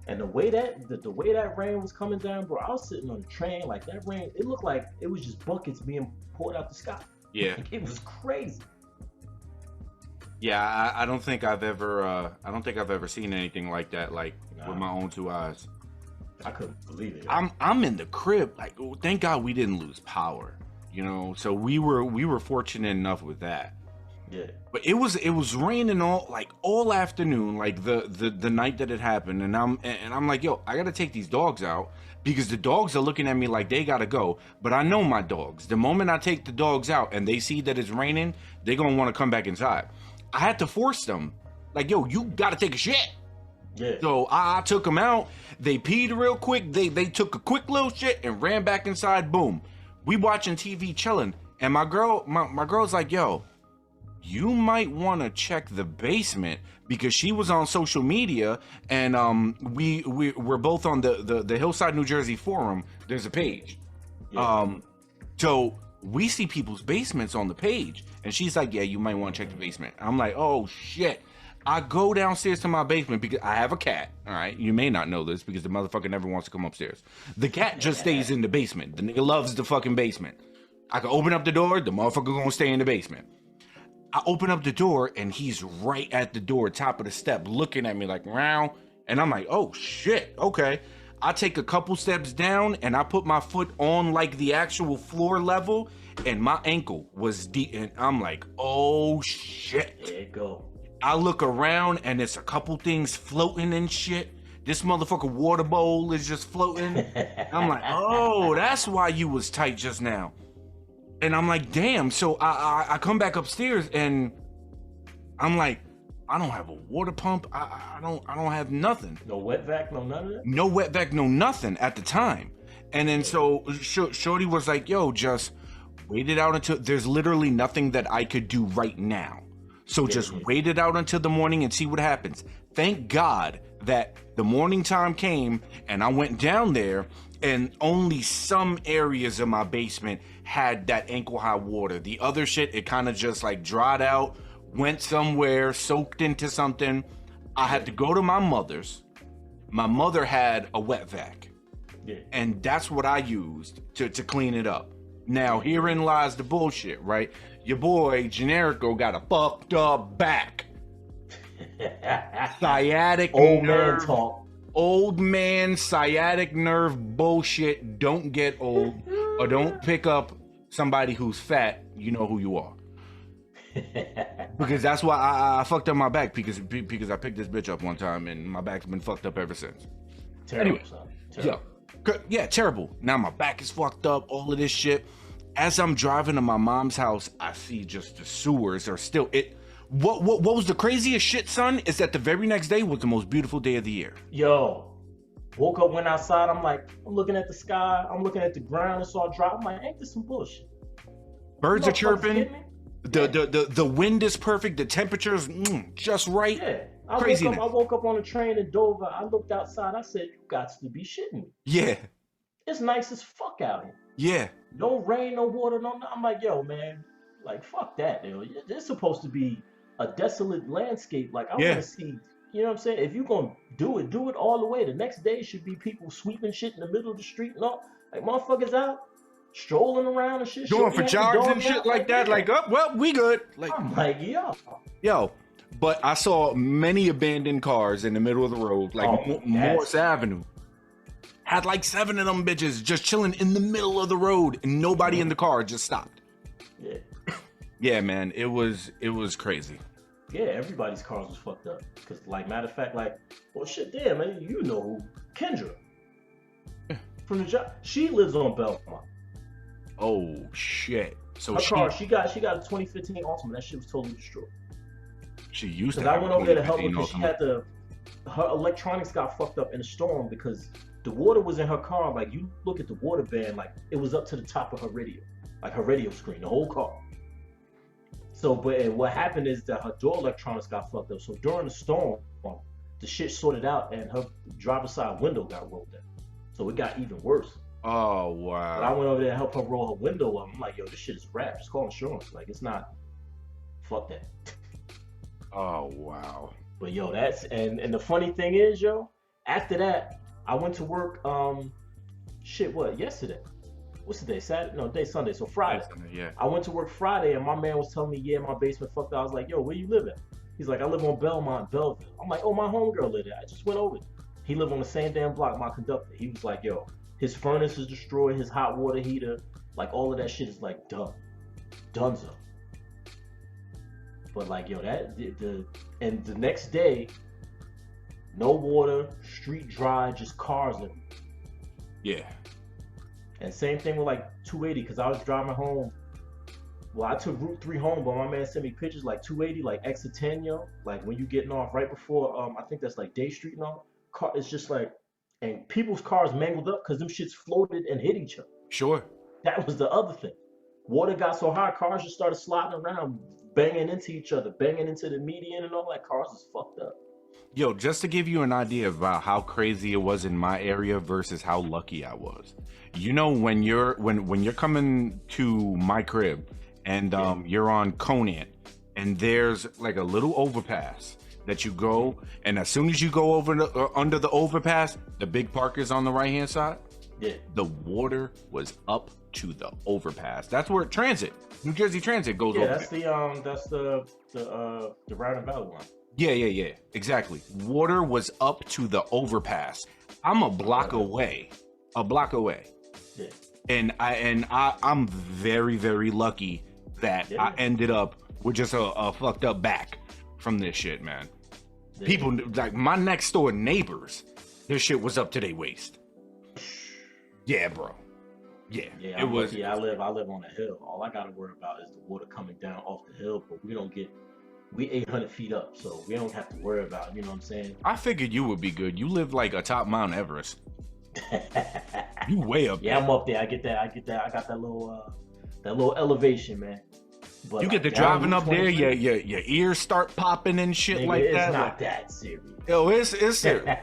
And the way that rain was coming down, bro, I was sitting on the train, like that rain, it looked like it was just buckets being poured out the sky. Yeah. Like, it was crazy. Yeah, I don't think I've ever seen anything like that, like with my own two eyes. I couldn't believe it. I'm in the crib, like, thank God we didn't lose power, you know. So we were fortunate enough with that. Yeah. But it was raining all afternoon, like the night that it happened, and I'm like, yo, I gotta take these dogs out because the dogs are looking at me like they gotta go. But I know my dogs. The moment I take the dogs out and they see that it's raining, they're gonna want to come back inside. I had to force them, like, yo, you gotta take a shit. Yeah. So I took them out. They peed real quick. They took a quick little shit and ran back inside. Boom. We watching TV chilling, and my girl's like, yo, you might want to check the basement, because she was on social media, and we're both on the Hillside, New Jersey forum. There's a page. Yeah. So we see people's basements on the page, and she's like, yeah, you might want to check the basement. I'm like, oh shit. I go downstairs to my basement because I have a cat. All right, you may not know this because the motherfucker never wants to come upstairs. The cat just stays in the basement. The nigga loves the fucking basement. I can open up the door, the motherfucker gonna stay in the basement. I open up the door and he's right at the door, top of the step, looking at me like, wow. And I'm like, oh shit, okay. I take a couple steps down and I put my foot on like the actual floor level, and my ankle was deep. And I'm like, oh shit. There you go. I look around and it's a couple things floating and shit. This motherfucker water bowl is just floating. I'm like, oh, that's why you was tight just now. And I'm like, damn. So I come back upstairs and I'm like, I don't have a water pump. I don't have nothing. No wet vac, no none of that. No wet vac, no nothing at the time. And then so Shorty was like, yo, just wait it out until there's literally nothing that I could do right now. So just wait it out until the morning and see what happens. Thank God that the morning time came and I went down there and only some areas of my basement had that ankle high water. The other shit, it kind of just like dried out, went somewhere, soaked into something. I had to go to my mother's. My mother had a wet vac. Yeah. And that's what I used to clean it up. Now, herein lies the bullshit, right? Your boy, Generico, got a fucked up back. Sciatic Old nerve. man talk. Old man sciatic nerve bullshit. Don't get old or don't pick up somebody who's fat. You know who you are. Because that's why I fucked up my back because I picked this bitch up one time and my back's been fucked up ever since. Terrible, Anyway, son. Terrible. Yeah, terrible. Now my back is fucked up, all of this shit. As I'm driving to my mom's house, I see just the sewers are still it. What was the craziest shit, son? Is that the very next day was the most beautiful day of the year. Yo, woke up, went outside. I'm looking at the sky. I'm looking at the ground. And saw a drop. I'm like, ain't this some bullshit? Birds are chirping. Yeah. The wind is perfect. The temperature's just right. Yeah. Craziness. I woke up on a train in Dover. I looked outside. I said, you got to be shitting me. Yeah. It's nice as fuck out here. Yeah. No rain, no water, no. I'm like, yo, man, like fuck that, yo. It's supposed to be a desolate landscape. Like I want to see, you know what I'm saying? If you're gonna do it all the way. The next day should be people sweeping shit in the middle of the street and all. Like motherfuckers out strolling around and shit, going for jogs and shit like that. Yeah. Like, oh, well, we good. Like, I'm like, yo. But I saw many abandoned cars in the middle of the road, like Morse Avenue. Had like 7 of them bitches just chilling in the middle of the road and nobody in the car, just stopped. Yeah. Yeah, man, it was crazy. Yeah, everybody's cars was fucked up. Cause like matter of fact, like, well shit, damn man, you know who? Kendra. From the job. She lives on Belmont. Oh shit. So her car, she got a 2015 Altima. That shit was totally destroyed. She used to. Because I went over there to help her because Altima. she had her electronics got fucked up in a storm because the water was in her car. Like you look at the water band, like it was up to the top of her radio, like her radio screen, the whole car. So, but what happened is that her door electronics got fucked up. So during the storm, the shit sorted out and her driver's side window got rolled down. So it got even worse. Oh wow. But I went over there to help her roll her window up. I'm like, yo, this shit is rap. Just call insurance. Like it's not. Fuck that. Oh wow. But yo, that's and the funny thing is, yo, after that, I went to work. Yesterday? What's the day? Saturday? No, Sunday. So Friday. Yeah. I went to work Friday, and my man was telling me, yeah, my basement fucked up. I was like, yo, where you live at? He's like, I live on Belmont, Belleville. I'm like, oh, my homegirl lived there. I just went over there. He lived on the same damn block, my conductor. He was like, yo, his furnace is destroyed, his hot water heater, like all of that shit is like done. Dunzo. But like, yo, and the next day, no water, street dry, just cars living. Yeah. And same thing with like 280, because I was driving home. Well, I took Route 3 home, but my man sent me pictures like 280, like exit 10, yo. Like when you getting off right before, I think that's like Day Street and all. Car, it's just like, and people's cars mangled up because them shits floated and hit each other. Sure. That was the other thing. Water got so high, cars just started sliding around, banging into each other, banging into the median and all that. Cars is fucked up. Yo, just to give you an idea about how crazy it was in my area versus how lucky I was. You know, when you're coming to my crib and you're on Conant and there's like a little overpass that you go, and as soon as you go over under the overpass, the big park is on the right hand side. Yeah. The water was up to the overpass. That's where New Jersey Transit goes over. Yeah, that's the roundabout one. Yeah, exactly. Water was up to the overpass. I'm a block away. Yeah. And I'm very, very lucky that I ended up with just a fucked up back from this shit, man. Yeah. People like my next door neighbors, their shit was up to their waist. Yeah, bro. Yeah, it was. Yeah, I live on a hill. All I gotta worry about is the water coming down off the hill, but we don't get We 800 feet up, so we don't have to worry about, you know what I'm saying? I figured you would be good. You live like atop Mount Everest. You way up Yeah, there. I'm up there. I get that. I got that little elevation, man. But You get to like down driving Route up there, 23, your ears start popping and shit nigga, like it's that. not Like, that serious. yo, it's serious.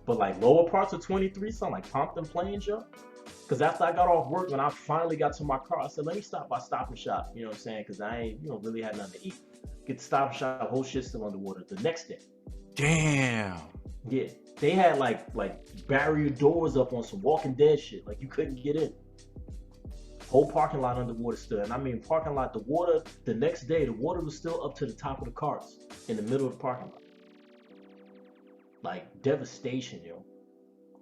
But like lower parts of 23 sound like Compton Plains, yo. Because after I got off work, when I finally got to my car, I said, let me stop by Stop and Shop. You know what I'm saying? Because I ain't, really had nothing to eat. Get to Stop and Shop, whole shit still underwater the next day. Damn. Yeah. They had like barrier doors up on some Walking Dead shit. Like you couldn't get in. Whole parking lot underwater still. And I mean parking lot, the water, the next day, the water was still up to the top of the cars in the middle of the parking lot. Like devastation, yo.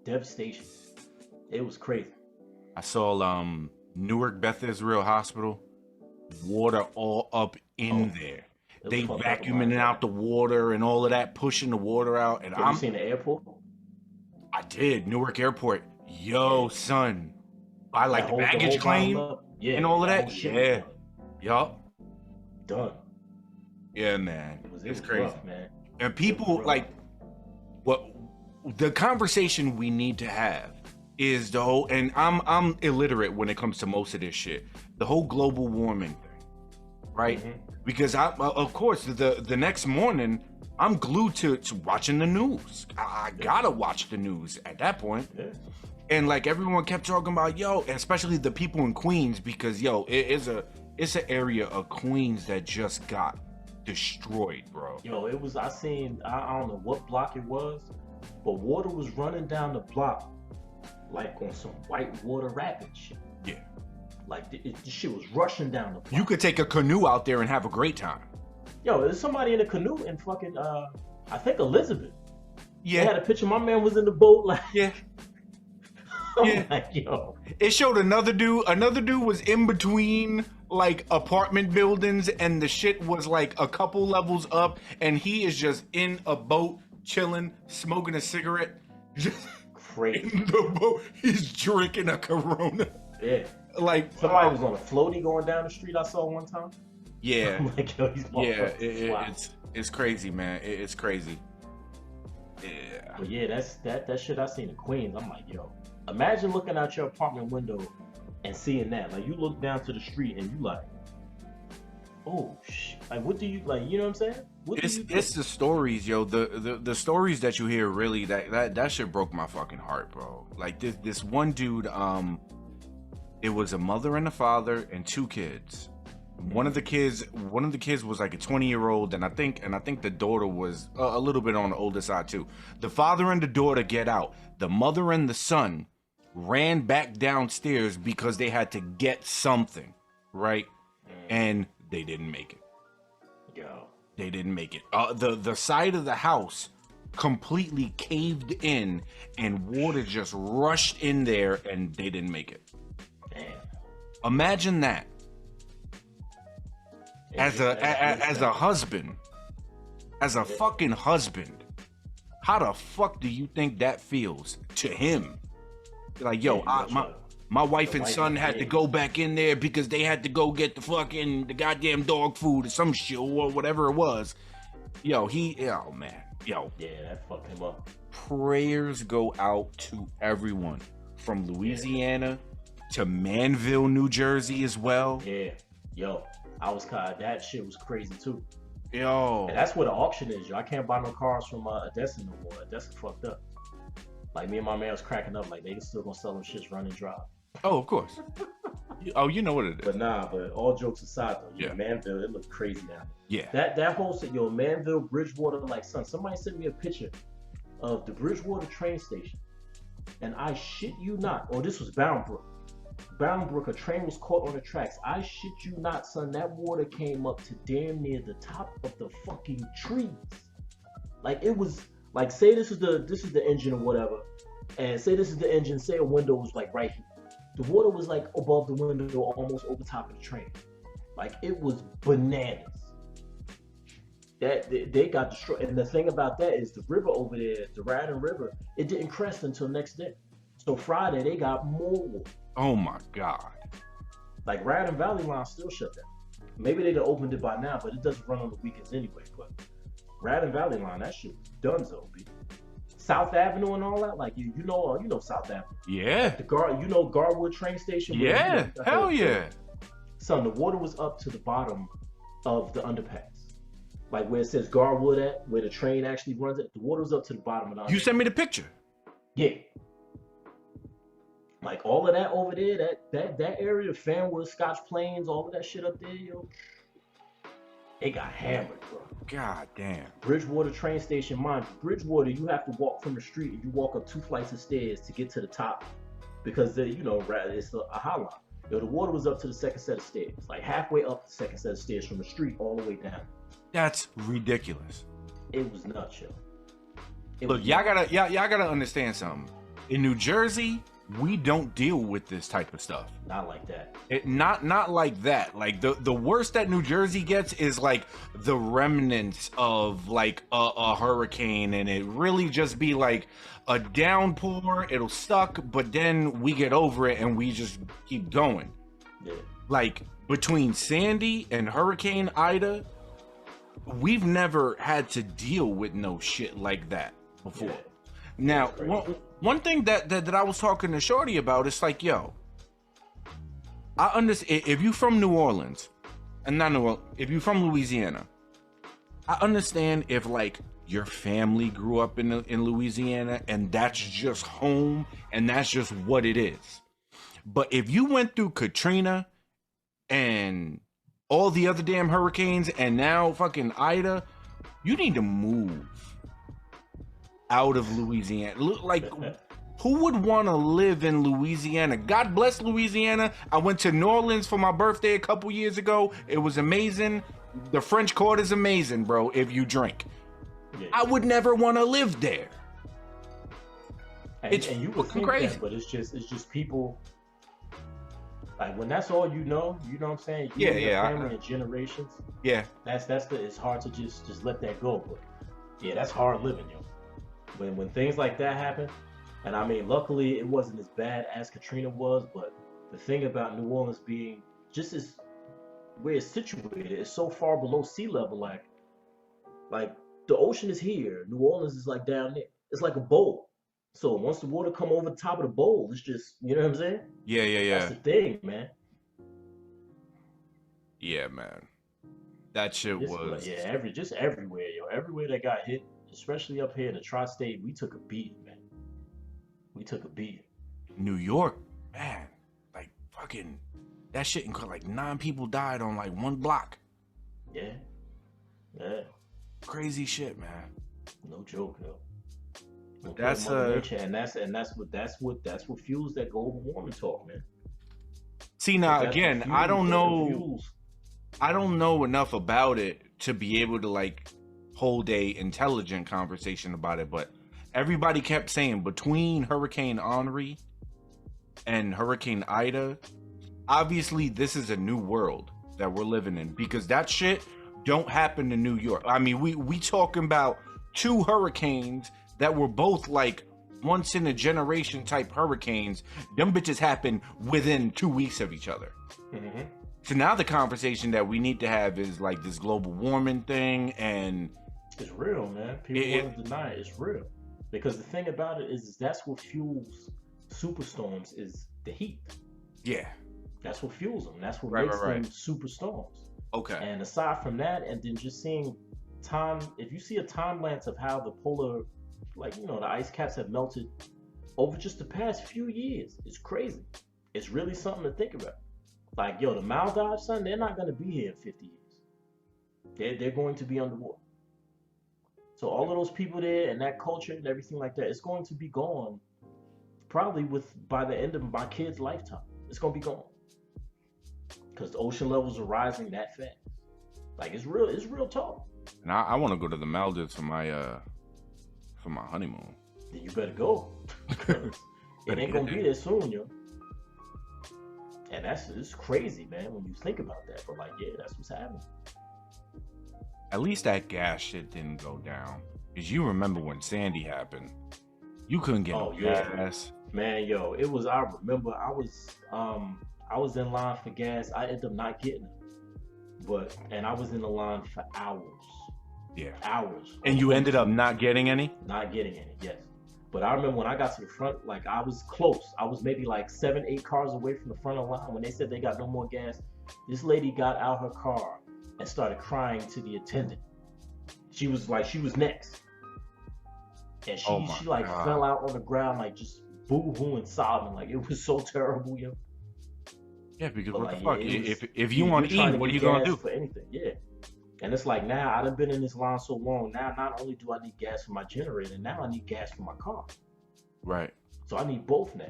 Devastation. It was crazy. I saw Newark Beth Israel Hospital, water all up in there. It They was fucked up vacuuming out the water and all of that, pushing the water out. And Have you seen the airport? I did Newark Airport. Yo, son, I like the baggage claim and all of that. Yeah, yup, Done. yeah, man. It It's was crazy, rough, man. And people rough. like what the conversation we need to have is the whole. And I'm illiterate when it comes to most of this shit. The whole global warming thing, right? Mhm. Because of course, the next morning I'm glued to watching the news. I gotta watch the news at that point. Yeah. And like everyone kept talking about, yo, especially the people in Queens, because yo, it's an area of Queens that just got destroyed, bro. Yo, it was. I don't know what block it was, but water was running down the block, like on some white water rapid shit. Yeah. Like this shit was rushing down the block. You could take a canoe out there and have a great time. Yo, there's somebody in a canoe in fucking I think Elizabeth. Yeah. They had a picture. My man was in the boat, like. Yeah. I'm Yeah. like, yo. It showed another dude. Another dude was in between like apartment buildings, and the shit was like a couple levels up, and he is just in a boat, chilling, smoking a cigarette, just Crazy. in the boat. He's drinking a Corona. Yeah. Like Somebody was on a floaty going down the street. I saw one time. yeah, I'm like, yo, these yeah. motherfuckers fly. It's crazy, man. It's crazy. Yeah. But yeah, that shit I seen in Queens. I'm like, yo, imagine looking out your apartment window and seeing that. Like you look down to the street and you like, oh shit. Like what do you like? You know what I'm saying? What do you do? It's the stories, yo. The stories that you hear really that shit broke my fucking heart, bro. Like this one dude, it was a mother and a father and two kids. One of the kids was like a 20-year-old, and I think the daughter was a little bit on the older side too. The father and the daughter get out. The mother and the son ran back downstairs because they had to get something, right? And they didn't make it. Yo. They didn't make it. The side of the house completely caved in, and water just rushed in there, and they didn't make it. Damn. Imagine that. As a husband, as a fucking husband, how the fuck do you think that feels to him? Like, yo, my wife and son had to go back in there because they had to go get the goddamn dog food or some shit or whatever it was. Yo, oh man, yo. Yeah, that fucked him up. Prayers go out to everyone from Louisiana to Manville, New Jersey as well. Yeah. Yo. That shit was crazy too. Yo. And that's where the auction is, yo. I can't buy no cars from Odessa no more. Odessa fucked up. Like me and my man was cracking up, like they still gonna sell them shits running dry. Oh, of course. Oh, you know what it is. But all jokes aside though, Yeah. Manville, it looked crazy now. Yeah. That whole yo, Manville, Bridgewater, like son, somebody sent me a picture of the Bridgewater train station. And I shit you not, or this was Boundbrook. Boundbrook, a train was caught on the tracks. I shit you not, son. That water came up to damn near the top of the fucking trees. Like it was like, say this is the engine or whatever, and say this is the engine. Say a window was like right here. The water was like above the window, almost over top of the train. Like it was bananas. That they got destroyed. And the thing about that is the river over there, the Radin River, it didn't crest until next day. So Friday they got more water. Oh my God. Like Radin Valley line still shut down. Maybe they'd have opened it by now, but it doesn't run on the weekends anyway. But Radon Valley line, that shit was donezo, B. South Avenue and all that, like you know South Avenue, Yeah. like the Garwood train station where Yeah. you got Hell yeah. son, the water was up to the bottom of the underpass, like where it says Garwood at, where the train actually runs it. The water was up to the bottom of the underpass. You sent me the picture. Yeah, like all of that over there, that area, Fanwood, Scotch Plains, all of that shit up there, yo, it got hammered, bro. God damn. Bridgewater train station, mind you, Bridgewater, you have to walk from the street and you walk up 2 flights of stairs to get to the top because it's a high line. Yo, the water was up to the second set of stairs, like halfway up the second set of stairs from the street all the way down. That's ridiculous. It was nuts, yo. Look, y'all gotta understand something. In New Jersey, we don't deal with this type of stuff. Not like that. Not like that. Like the worst that New Jersey gets is like the remnants of like a hurricane, and it really just be like a downpour. It'll suck, but then we get over it and we just keep going. Yeah. Like between Sandy and Hurricane Ida, we've never had to deal with no shit like that before. Yeah. Now, one thing that I was talking to Shorty about, it's like, yo, I understand if you from New Orleans, and not New Orleans, if you from Louisiana, I understand if like your family grew up in Louisiana and that's just home and that's just what it is. But if you went through Katrina and all the other damn hurricanes and now fucking Ida, you need to move out of Louisiana. Like, who would want to live in Louisiana? God bless Louisiana. I went to New Orleans for my birthday a couple years ago. It was amazing. The French Quarter is amazing, bro, if you drink. Yeah. I would never want to live there. And you would fucking think crazy. that, but it's just people. Like when that's all you know what I'm saying? You and your family and generations. Yeah. It's hard to just let that go. But yeah, that's hard living, yo. When things like that happen, and I mean, luckily it wasn't as bad as Katrina was, but the thing about New Orleans being just as where it's situated, it's so far below sea level, like the ocean is here, New Orleans is like down there. It's like a bowl. So once the water come over the top of the bowl, it's just, you know what I'm saying? Yeah. That's the thing, man. Yeah, man. That shit was just everywhere, yo. Everywhere that got hit, especially up here in the tri-state, we took a beating, man. We took a beating. New York, man, like fucking that shit. Like 9 people died on like 1 block. Yeah. Crazy shit, man. No joke, yo. That's nature, and that's what fuels that global warming talk, man. See, now again, I don't know enough about it to be able to like hold a intelligent conversation about it, but everybody kept saying between Hurricane Henri and Hurricane Ida, obviously this is a new world that we're living in, because that shit don't happen in New York. I mean, we talking about 2 hurricanes that were both like once in a generation type hurricanes. Them bitches happen within 2 weeks of each other. Mm-hmm. So now the conversation that we need to have is like this global warming thing, and it's real, man. People want to deny it. It's real. Because the thing about it is that's what fuels superstorms is the heat. Yeah. That's what fuels them. That's what makes them superstorms. Okay. And aside from that, and then just seeing time, if you see a time lapse of how the polar, like, you know, the ice caps have melted over just the past few years, it's crazy. It's really something to think about. Like, yo, the Maldives, son, they're not going to be here in 50 years. They're going to be underwater. So all of those people there and that culture and everything like that, it's going to be gone probably by the end of my kid's lifetime. It's going to be gone. Because the ocean levels are rising that fast. Like, it's real talk. And I want to go to the Maldives for my honeymoon. Then you better go. It ain't gonna be there soon, yo. And it's crazy, man, when you think about that. But like, yeah, that's what's happening. At least that gas shit didn't go down. Cause you remember when Sandy happened, you couldn't get gas. Man, yo, it was. I remember I was in line for gas. I ended up not getting it. And I was in the line for hours, Yeah. hours And you ended up not getting any? not getting any. Yes. But I remember when I got to the front, like I was close. I was maybe like 7, 8 cars away from the front of the line. When they said they got no more gas, this lady got out her car and started crying to the attendant. She was next, and Oh she my she like God. fell out on the ground like just boo-hooing, sobbing. Like it was so terrible, yo. Yeah, because But what the like, yeah, fuck? it was. If you You're want to trying eat, to what are get you gonna gas do? for anything, yeah. And it's like now I done been in this line so long. Now not only do I need gas for my generator, now I need gas for my car. Right. So I need both now.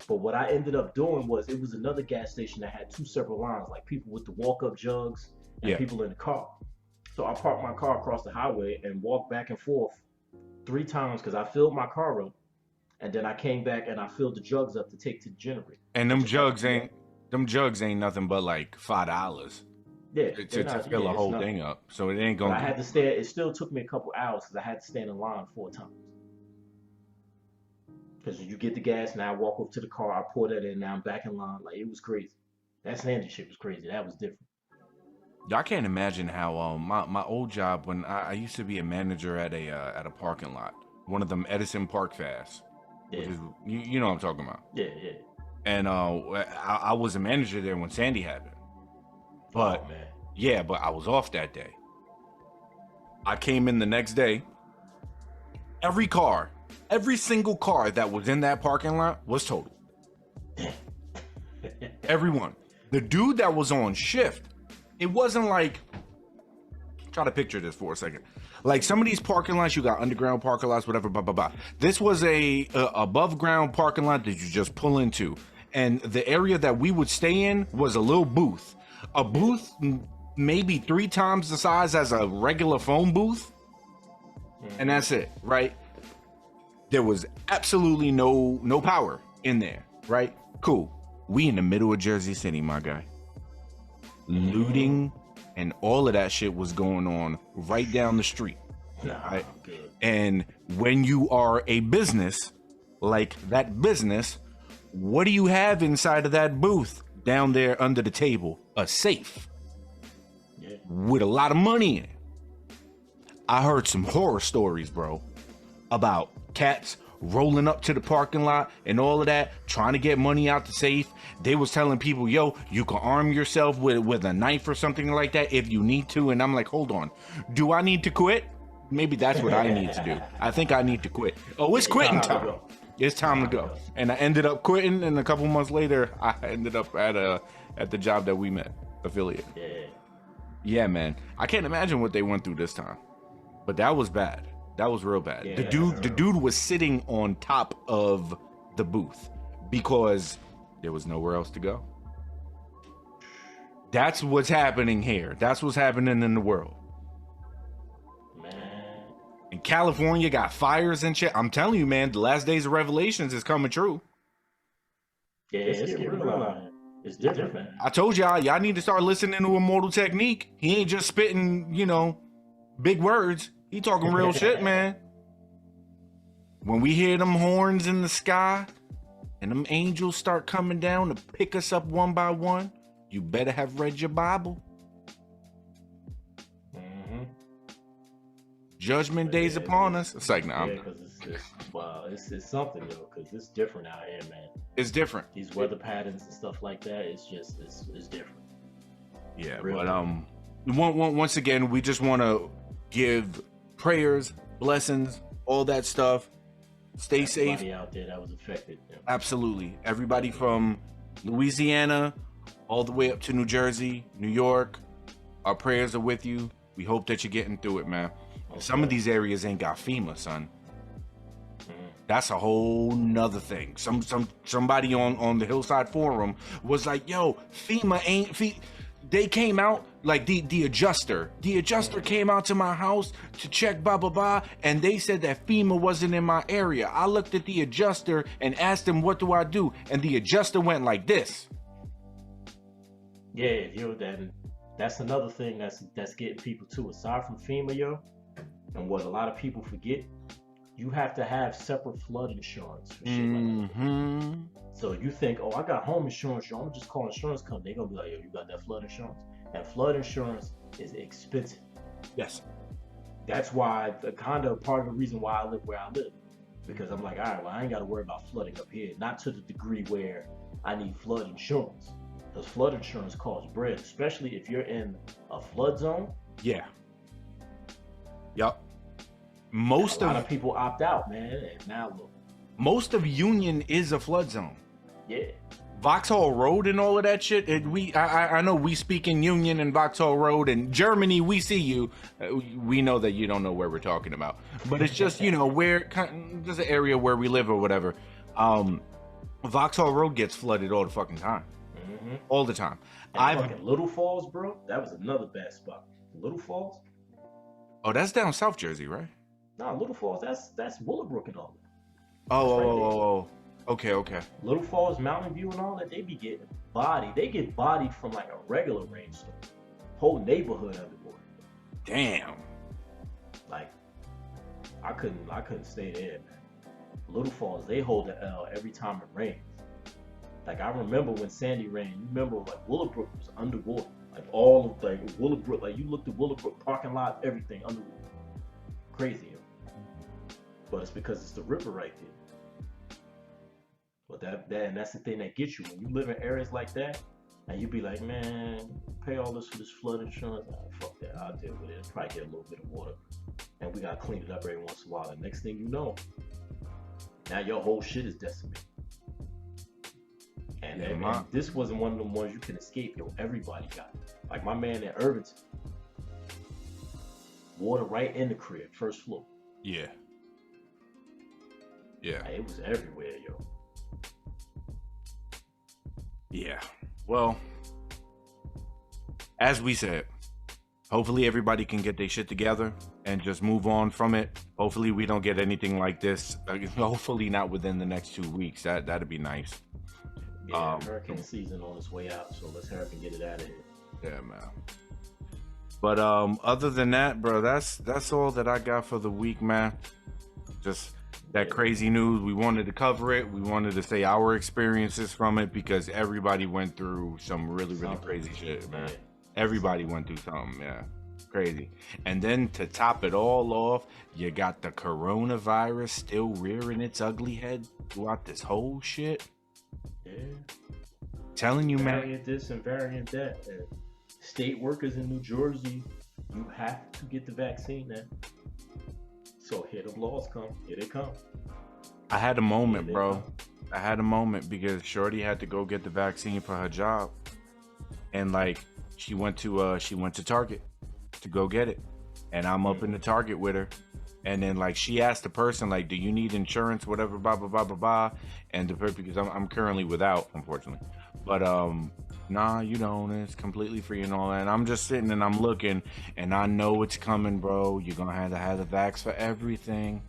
But what I ended up doing was it was another gas station that had two separate lines, like people with the walk-up jugs and Yeah. people in the car. So I parked my car across the highway and walked back and forth 3 times because I filled my car up, and then I came back and I filled the jugs up to take to the generator. And And just had to do that. them jugs ain't nothing but like $5 Yeah, to they're not. fill Yeah, a it's whole nothing. thing up. So it ain't But I gonna had get. to stay. It still took me a couple hours because I had to stand in line 4 times. Because you get the gas, now I walk up to the car, I pour that in, now I'm back in line. Like it was crazy. That Sandy shit was crazy. That was different. I can't imagine how my old job when I used to be a manager at a parking lot, one of them Edison Park Fasts, Yeah, which is you know what I'm talking about. yeah, yeah. And I was a manager there when Sandy happened. But Oh man. yeah, but I was off that day. I came in the next day. Every single car that was in that parking lot was totaled. Everyone. The dude that was on shift, it wasn't like, try to picture this for a second. Like some of these parking lots, you got underground parking lots, whatever, blah, blah, blah. This was a above ground parking lot that you just pull into. And the area that we would stay in was a little booth. A booth maybe 3 times the size as a regular phone booth. And that's it, right? There was absolutely no power in there, right? Cool. We in the middle of Jersey City, my guy. Looting and all of that shit was going on right down the street. Nah, Right. good. And when you are a business like that business, what do you have inside of that booth down there under the table? A safe Yeah. with a lot of money in it. I heard some horror stories, bro, about cats rolling up to the parking lot and all of that, trying to get money out the safe. They was telling people, yo, you can arm yourself with a knife or something like that if you need to. And I'm like, hold on, do I need to quit? Maybe that's what I need to do. I think I need to quit. Oh, it's quitting Time to time. go. It's time to go. And I ended up quitting, and a couple months later, I ended up at the job that we met, affiliate. Yeah. Yeah, man. I can't imagine what they went through this time. But that was bad. That was real bad. Yeah, The dude was sitting on top of the booth because there was nowhere else to go. That's what's happening here. That's what's happening in the world. Man. And California got fires and shit. I'm telling you, man, the last days of Revelations is coming true. Yeah, it's getting real out here. It's different, man. I told y'all need to start listening to Immortal Technique. He ain't just spitting, big words. He talking real shit, man. When we hear them horns in the sky and them angels start coming down to pick us up one by one, you better have read your Bible. Mm-hmm. Judgment day's upon us. It's like, nah, Yeah, because it's something, yo, because it's different out here, man. it's different. These weather patterns and stuff like that, it's different. Yeah, Real but once again, we just want to give prayers, blessings, all that stuff. Stay safe. Everybody out there that was affected. You know. Absolutely. Everybody from Louisiana all the way up to New Jersey, New York, our prayers are with you. We hope that you're getting through it, man. Some of these areas ain't got FEMA, son. That's a whole nother thing. Somebody on the Hillside Forum was like, yo, FEMA ain't they came out like the adjuster came out to my house to check blah blah blah, and they said that FEMA wasn't in my area. I looked at the adjuster and asked him, what do I do? And the adjuster went like this. Yeah, yo, that's another thing that's getting people too. Aside from FEMA, yo, and what a lot of people forget, you have to have separate flood insurance for shit like that. Mm-hmm. So you think, oh, I got home insurance, yo, I'm just call insurance company. They're gonna be like, yo, you got that flood insurance? And flood insurance is expensive. Yes. That's why the kind of part of the reason why I live where I live. Because I'm like, all right, well, I ain't got to worry about flooding up here. Not to the degree where I need flood insurance. Because flood insurance costs bread, especially if you're in a flood zone. Yeah. Yup. A lot of people opt out, man. And now look. Most of Union is a flood zone. Yeah. Vauxhall Road and all of that shit. I know we speak in Union and Vauxhall Road and Germany. We see you. We know that you don't know where we're talking about, but it's just where there's an area where we live or whatever. Vauxhall Road gets flooded all the fucking time, all the time. And fucking Little Falls, bro. That was another bad spot. Little Falls. Oh, that's down South Jersey, right? Nah, Little Falls. That's Willowbrook and all that. Oh. Okay. Little Falls, Mountain View, and all that, they be getting bodied. They get bodied from like a regular rainstorm. Whole neighborhood underwater. Damn. Like, I couldn't stay there, man. Little Falls, they hold the L every time it rains. Like, I remember when Sandy rained. You remember like Willowbrook was underwater. Like all of like Willowbrook, like you looked at Willowbrook parking lot, everything underwater. Crazy. But it's because it's the river right there. But that's the thing that gets you when you live in areas like that, and you be like, man, pay all this for this flood insurance. Oh, fuck that, I'll deal with it. It'll probably get a little bit of water, and we gotta clean it up every once in a while. And next thing you know, now your whole shit is decimated. And this wasn't one of them ones you can escape. Yo, everybody got it. Like my man in Irvington, water right in the crib, first floor. Yeah. Like, it was everywhere, yo. Yeah. Well, as we said, hopefully everybody can get their shit together and just move on from it. Hopefully we don't get anything like this. Hopefully not within the next 2 weeks. That'd be nice. Yeah, hurricane season on its way out, so let's hurry up and get it out of here. Yeah, man. But other than that, bro, that's all that I got for the week, man. Just that crazy news. We wanted to cover it. We wanted to say our experiences from it because everybody went through some really crazy shit, man. Everybody went through something, yeah. Crazy. And then to top it all off, you got the coronavirus still rearing its ugly head throughout this whole shit. Yeah. Telling you, man. Variant this and variant that. And state workers in New Jersey, you have to get the vaccine now. So here the laws come. Here they come. I had a moment, bro. I had a moment because Shorty had to go get the vaccine for her job, and like she went to Target to go get it, and I'm up in the Target with her, and then like she asked the person like, do you need insurance, whatever, blah blah blah blah blah, and the person, because I'm currently without, unfortunately, but nah, you don't, it's completely free and all that. And I'm just sitting and I'm looking, and I know it's coming, bro. You're gonna have the vax for everything.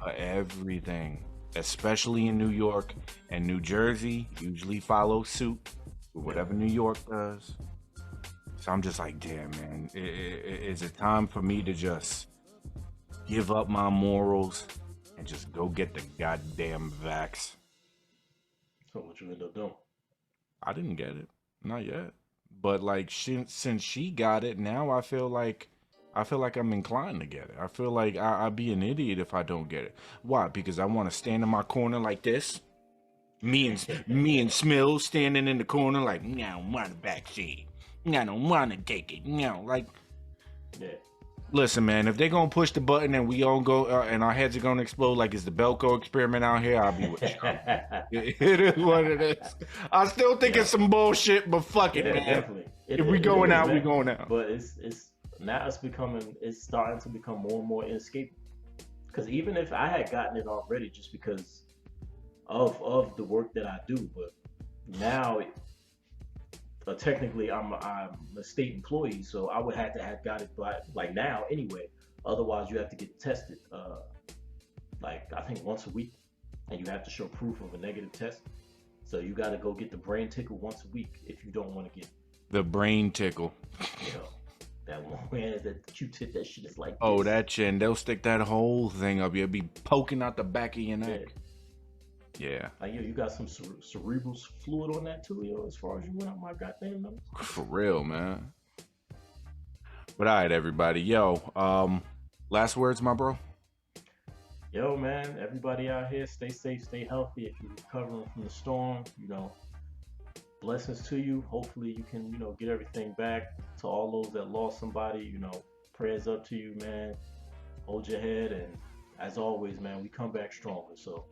For everything. Especially in New York and New Jersey, usually follow suit with whatever New York does. So I'm just like, damn, man, is it time for me to just give up my morals and just go get the goddamn vax? So what you end up doing? I didn't get it, not yet. But like, since she got it, now I feel like I'm inclined to get it. I feel like I'd be an idiot if I don't get it. Why? Because I want to stand in my corner like this. Me and Smills standing in the corner like, I don't want a vaccine. I don't want to take it. Like, yeah. Listen, man, if they're going to push the button and we all go and our heads are going to explode like it's the Belko experiment out here, I'll be with you. It is what it is. I still think it's some bullshit, but fuck it, man. Definitely. If we going out, we going out. But it's starting to become more and more inescapable. Because even if I had gotten it already, just because of the work that I do, but now technically I'm a state employee, so I would have to have got it by like now anyway. Otherwise, you have to get tested, like I think once a week, and you have to show proof of a negative test. So you got to go get the brain tickle once a week if you don't want to get the brain tickle. You know, that one where that Q-tip, that shit is like Oh, this. that chin. They'll stick that whole thing up. You'll be poking out the back of your Yeah. neck. Yeah. Like, yo, you got some cerebral fluid on that too, yo, as far as you went up my goddamn numbers. For real, man. But all right, everybody. Yo, last words, my bro. Yo, man, everybody out here, stay safe, stay healthy. If you're recovering from the storm, you know, blessings to you. Hopefully you can, you know, get everything back. To all those that lost somebody, you know, prayers up to you, man. Hold your head, and as always, man, we come back stronger. So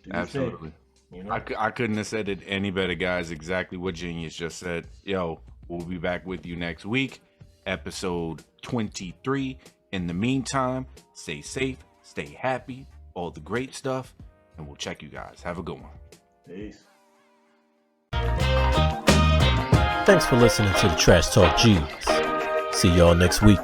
do your Absolutely. thing, you know? I couldn't have said it any better, guys. Exactly what Genius just said. Yo, we'll be back with you next week, episode 23. In the meantime, stay safe, stay happy, all the great stuff, and we'll check you guys. Have a good one. Peace. Thanks for listening to the Trash Talk G's. See y'all next week.